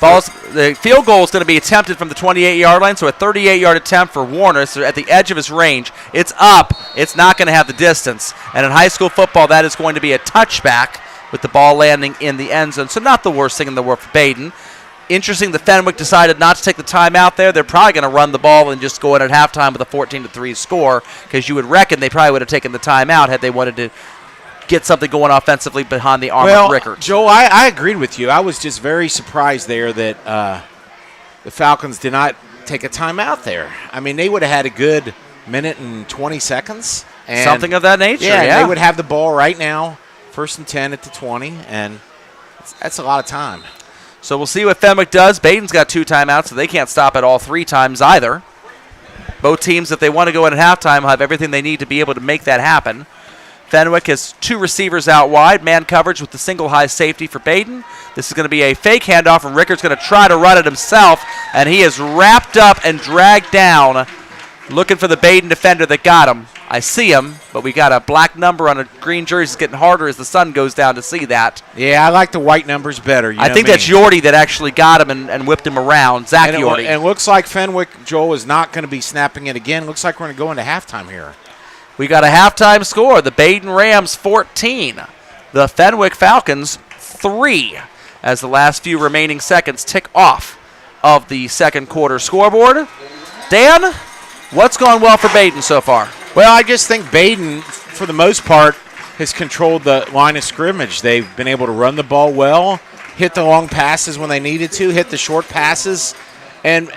The field goal is going to be attempted from the 28-yard line, so a 38-yard attempt for Warner. So at the edge of his range, it's up. It's not going to have the distance. And in high school football, that is going to be a touchback with the ball landing in the end zone. So not the worst thing in the world for Badin. Interesting that Fenwick decided not to take the time out there. They're probably going to run the ball and just go in at halftime with a 14-3 score, because you would reckon they probably would have taken the time out had they wanted to get something going offensively behind the arm of Rickert. Joel, I agreed with you. I was just very surprised there that the Falcons did not take a timeout there. I mean, they would have had a good minute and 20 seconds. And something of that nature, yeah. They would have the ball right now, 1st and 10 at the 20, and that's a lot of time. So we'll see what Fenwick does. Badin's got 2 timeouts, so they can't stop it all 3 times either. Both teams, if they want to go in at halftime, will have everything they need to be able to make that happen. Fenwick has 2 receivers out wide, man coverage with the single high safety for Badin. This is going to be a fake handoff, and Rickert's going to try to run it himself, and he is wrapped up and dragged down, looking for the Badin defender that got him. I see him, but we got a black number on a green jersey. It's getting harder as the sun goes down to see that. Yeah, I like the white numbers better. I think that's Yordi that actually got him and whipped him around, Zach Yordi. And it looks like Fenwick, Joel, is not going to be snapping it again. Looks like we're going to go into halftime here. We got a halftime score. The Badin Rams 14. The Fenwick Falcons 3. As the last few remaining seconds tick off of the second quarter scoreboard. Dan, what's gone well for Badin so far? Well, I just think Badin, for the most part, has controlled the line of scrimmage. They've been able to run the ball well, hit the long passes when they needed to, hit the short passes, and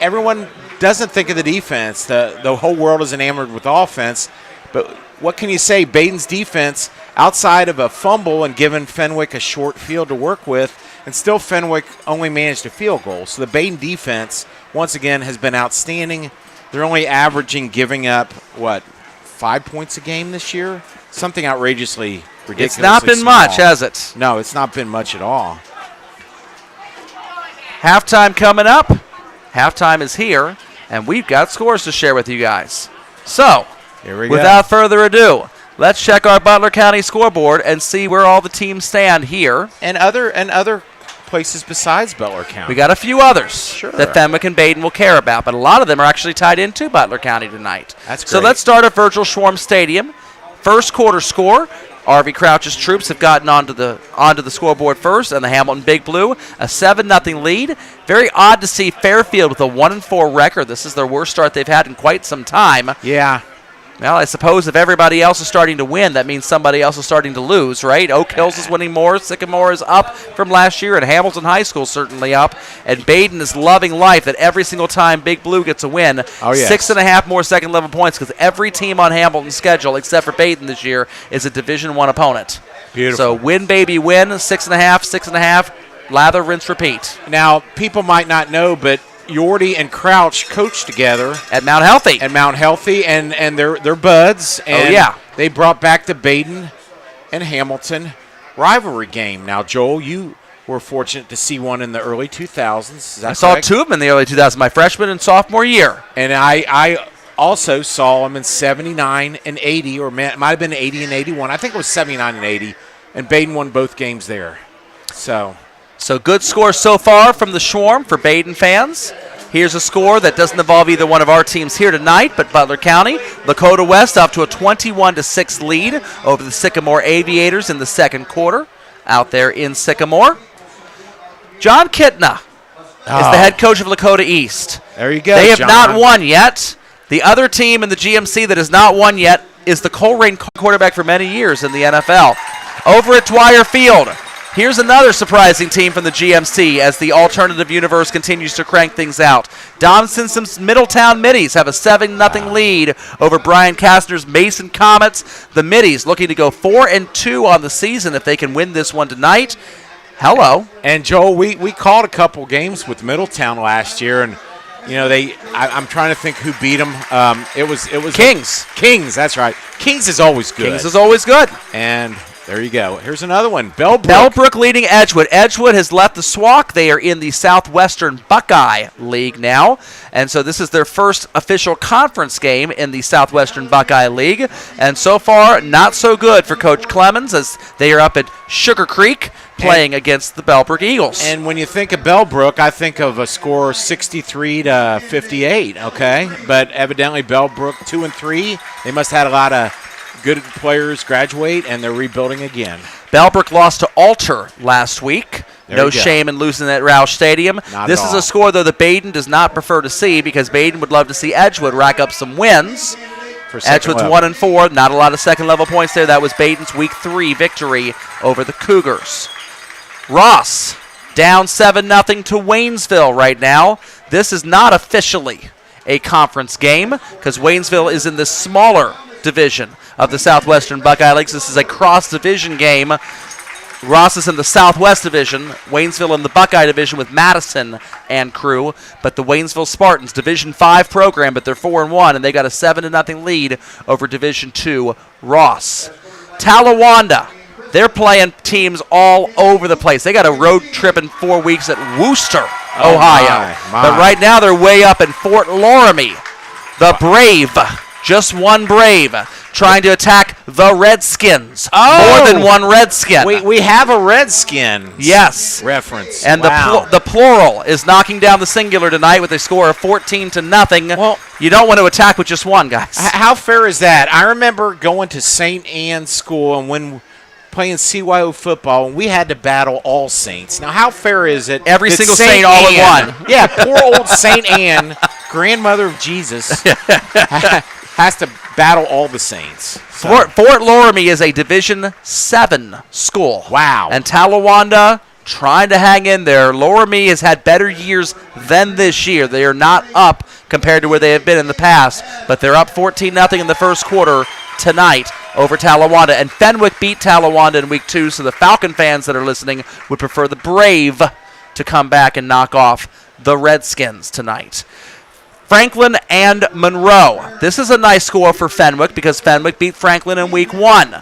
everyone doesn't think of the defense. The whole world is enamored with offense, but what can you say? Badin's defense, outside of a fumble and giving Fenwick a short field to work with, and still Fenwick only managed a field goal. So the Badin defense, once again, has been outstanding. They're only averaging giving up, 5 points a game this year? Something outrageously ridiculously It's not been small. much, has it? No, it's not been much at all. Halftime coming up. Halftime is here, and we've got scores to share with you guys. So, Here we go. without further ado, let's check our Butler County scoreboard and see where all the teams stand here. And other places besides Butler County. We got a few others that Fenwick and Badin will care about, but a lot of them are actually tied into Butler County tonight. That's great. So let's start at Virgil Schwarm Stadium. First quarter score, R.V. Crouch's troops have gotten onto the scoreboard first, and the Hamilton Big Blue, a 7-0 lead. Very odd to see Fairfield with a 1-4 record. This is their worst start they've had in quite some time. Yeah. Well, I suppose if everybody else is starting to win, that means somebody else is starting to lose, right? Oak Hills is winning more. Sycamore is up from last year, and Hamilton High School is certainly up. And Badin is loving life that every single time Big Blue gets a win, 6.5 more second-level points, because every team on Hamilton's schedule, except for Badin this year, is a Division I opponent. Beautiful. So win, baby, win, 6.5, 6.5, lather, rinse, repeat. Now, people might not know, but Yorty and Crouch coached together at Mount Healthy. And they're buds. And they brought back the Badin and Hamilton rivalry game. Now, Joel, you were fortunate to see one in the early 2000s. I saw two of them in the early 2000s, my freshman and sophomore year. And I also saw them in 79 and 80, or it might have been 80 and 81. I think it was 79 and 80. And Badin won both games there. So good score so far from the Swarm for Badin fans. Here's a score that doesn't involve either one of our teams here tonight, but Butler County. Lakota West up to a 21-6 lead over the Sycamore Aviators in the second quarter out there in Sycamore. John Kitna is the head coach of Lakota East. There you go, They have John. not won yet. The other team in the GMC that has not won yet is the Colerain quarterback for many years in the NFL. Over at Dwyer Field, here's another surprising team from the GMC as the alternative universe continues to crank things out. Don Simpson's Middletown Middies have a 7-0 lead over Brian Kastner's Mason Comets. The Middies looking to go 4-2 on the season if they can win this one tonight. Hello. And Joel, we called a couple games with Middletown last year, and I'm trying to think who beat them. It was Kings. Kings, that's right. Kings is always good. Kings is always good. And there you go. Here's another one. Bellbrook. Bellbrook leading Edgewood. Edgewood has left the SWAC. They are in the Southwestern Buckeye League now. And so this is their first official conference game in the Southwestern Buckeye League. And so far, not so good for Coach Clemens as they are up at Sugar Creek playing against the Bellbrook Eagles. And when you think of Bellbrook, I think of a score 63-58, okay? But evidently Bellbrook 2-3. They must have had a lot of good players graduate, and they're rebuilding again. Bellbrook lost to Alter last week. No shame in losing at Roush Stadium. This is a score, though, that Badin does not prefer to see because Badin would love to see Edgewood rack up some wins. Edgewood's 1-4. Not a lot of second-level points there. That was Badin's Week 3 victory over the Cougars. Ross down 7-0 to Waynesville right now. This is not officially a conference game because Waynesville is in the smaller division of the Southwestern Buckeye Leagues. This is a cross-division game. Ross is in the Southwest Division, Waynesville in the Buckeye Division with Madison and crew. But the Waynesville Spartans, Division 5 program, but they're 4-1, and they got a 7-0 lead over Division 2 Ross. Talawanda, they're playing teams all over the place. They got a road trip in 4 weeks at Wooster, Ohio. But right now they're way up in Fort Loramie. The Brave, just one Brave, trying to attack the Redskins. More than one Redskin. We have a Redskin reference. And the plural is knocking down the singular tonight with a score of 14-0. Well, you don't want to attack with just one, guys. How fair is that? I remember going to St. Anne's School and when playing CYO football, and we had to battle all Saints. Now, how fair is it? Every single Saint all in one. Yeah, poor old St. Anne, grandmother of Jesus, has to battle all the Saints. So. Fort Loramie is a Division 7 school. Wow. And Talawanda trying to hang in there. Loramie has had better years than this year. They are not up compared to where they have been in the past, but they're up 14-0 in the first quarter tonight over Talawanda. And Fenwick beat Talawanda in Week 2, so the Falcon fans that are listening would prefer the Brave to come back and knock off the Redskins tonight. Franklin and Monroe. This is a nice score for Fenwick because Fenwick beat Franklin in Week 1.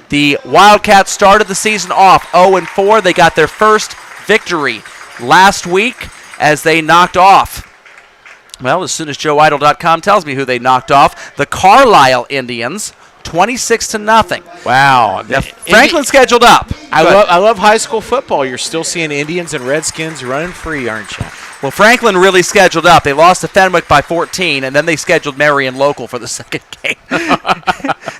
The Wildcats started the season off 0-4. They got their first victory last week as they knocked off, well, as soon as JoeIdle.com tells me who they knocked off, the Carlisle Indians, 26-0. Wow. Now, Franklin's scheduled up. I love high school football. You're still seeing Indians and Redskins running free, aren't you? Well, Franklin really scheduled up. They lost to Fenwick by 14, and then they scheduled Marion local for the second game.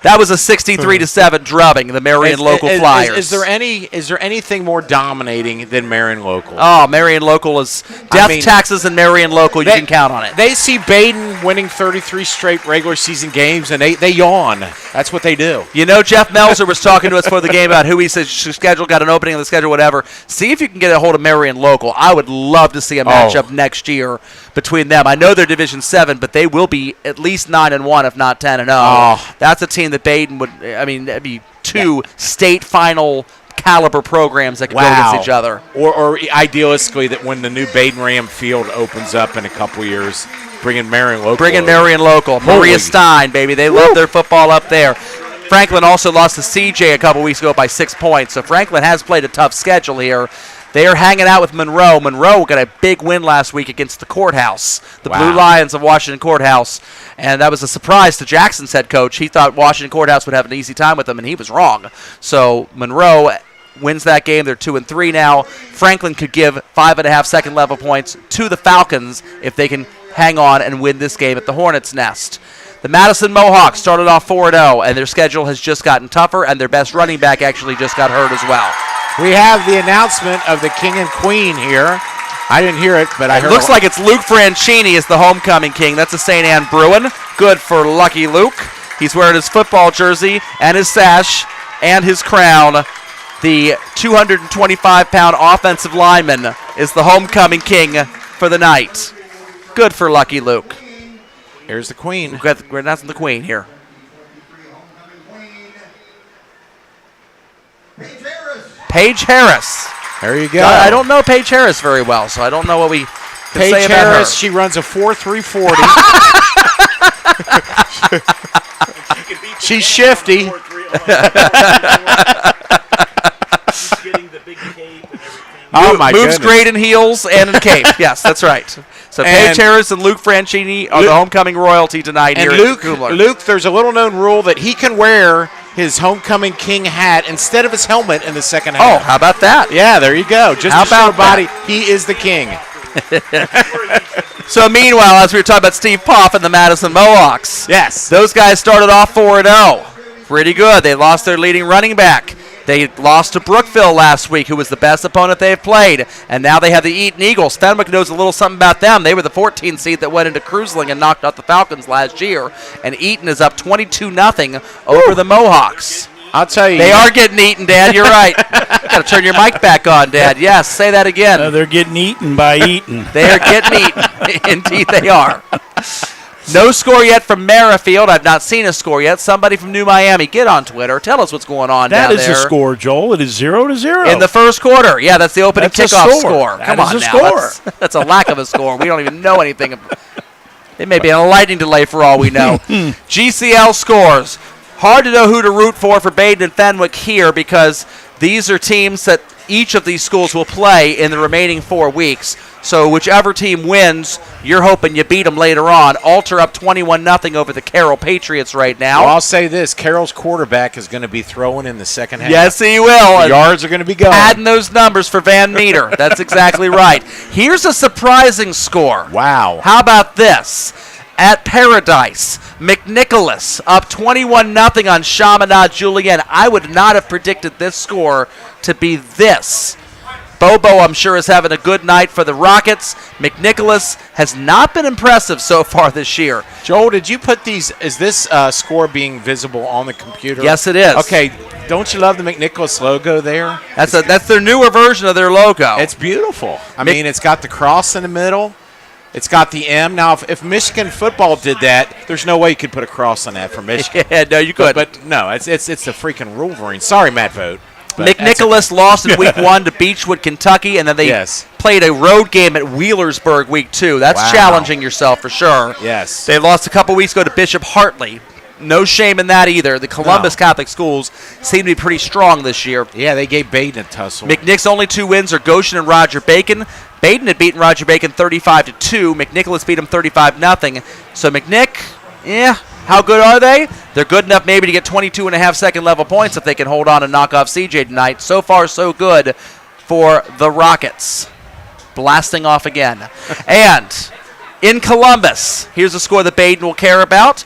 That was a 63-7 drubbing, the Marion local Flyers. Is there anything more dominating than Marion local? Oh, Marion local is taxes and Marion local. You can count on it. They see Badin winning 33 straight regular season games, and they yawn. That's what they do. You know, Jeff Melzer was talking to us for the game about who he says schedule, got an opening on the schedule, whatever. See if you can get a hold of Marion local. I would love to see a matchup next year between them. I know they're Division 7, but they will be at least 9-1, if not 10-0. Oh. That's a team that Badin would. I mean, that'd be two state final caliber programs that could go against each other. Or idealistically, that when the new Badin Ram Field opens up in a couple years, bringing Marion local. Maria Stein, baby. They love their football up there. Franklin also lost to CJ a couple weeks ago by 6 points. So Franklin has played a tough schedule here. They are hanging out with Monroe. Monroe got a big win last week against the Courthouse, the Blue Lions of Washington Courthouse. And that was a surprise to Jackson's head coach. He thought Washington Courthouse would have an easy time with them, and he was wrong. So Monroe wins that game. They're 2-3 now. Franklin could give 5.5 second level points to the Falcons if they can hang on and win this game at the Hornets' Nest. The Madison Mohawks started off 4-0, and their schedule has just gotten tougher, and their best running back actually just got hurt as well. We have the announcement of the King and Queen here. I didn't hear it, but I heard it. Looks like it's Luke Franchini is the homecoming king. That's a St. Anne Bruin. Good for lucky Luke. He's wearing his football jersey and his sash and his crown. The 225-pound offensive lineman is the homecoming king for the night. Good for lucky Luke. Here's the Queen. We're announcing the Queen here. Paige Harris. There you go. I don't know Paige Harris very well, so I don't know what we can say about her. She runs a 4.340. She's shifty. Oh, my goodness. Moves great in heels and in cape. Yes, that's right. So Paige Harris and Luke Franchini are the homecoming royalty tonight here at Kumler. Luke, there's a little-known rule that he can wear his homecoming king hat instead of his helmet in the second half. Oh, how about that? Yeah, there you go. Just how to show about body, he is the king. So meanwhile, as we were talking about Steve Poff and the Madison Mohawks, yes, those guys started off 4-0. Pretty good. They lost their leading running back. They lost to Brookville last week, who was the best opponent they've played. And now they have the Eaton Eagles. Fenwick knows a little something about them. They were the 14th seed that went into Cruisling and knocked out the Falcons last year. And Eaton is up 22-0 over the Mohawks. I'll tell you. They are getting eaten, Dad. You're right. Got to turn your mic back on, Dad. Yes, say that again. They're getting eaten by Eaton. They are getting eaten. Indeed, they are. No score yet from Merrifield. I've not seen a score yet. Somebody from New Miami, get on Twitter. Tell us what's going on down there. That is a score, Joel. It is 0-0. In the first quarter. Yeah, that's the opening kickoff score. That Come is on a now. score. That's a lack of a score. We don't even know anything. It may be a lightning delay for all we know. GCL scores. Hard to know who to root for Badin and Fenwick here because these are teams that each of these schools will play in the remaining 4 weeks. So whichever team wins, you're hoping you beat them later on. Alter up 21-0 over the Carroll Patriots right now. Well, I'll say this. Carroll's quarterback is going to be throwing in the second half. Yes, he will. The yards are going to be going. Adding those numbers for Van Meter. That's exactly right. Here's a surprising score. Wow. How about this? At Paradise, McNicholas up 21-0 on Chaminade Julien. I would not have predicted this score to be this. Bobo, I'm sure, is having a good night for the Rockets. McNicholas has not been impressive so far this year. Joel, did you put these? Is this score being visible on the computer? Yes, it is. Okay, don't you love the McNicholas logo there? That's their newer version of their logo. It's beautiful. I mean, it's got the cross in the middle. It's got the M. Now, if Michigan football did that, there's no way you could put a cross on that for Michigan. Yeah, no, you could. But no, it's the freaking Wolverine. Sorry, Matt Vogt. McNicholas lost in week 1 to Beechwood, Kentucky, and then they played a road game at Wheelersburg week 2. That's challenging yourself for sure. Yes. They lost a couple weeks ago to Bishop Hartley. No shame in that either. The Columbus Catholic schools seem to be pretty strong this year. Yeah, they gave Badin a tussle. McNick's only 2 wins are Goshen and Roger Bacon. Badin had beaten Roger Bacon 35-2. McNicholas beat him 35-0. So McNick, how good are they? They're good enough maybe to get 22.5 second level points if they can hold on and knock off CJ tonight. So far, so good for the Rockets. Blasting off again. And in Columbus, here's a score that Badin will care about.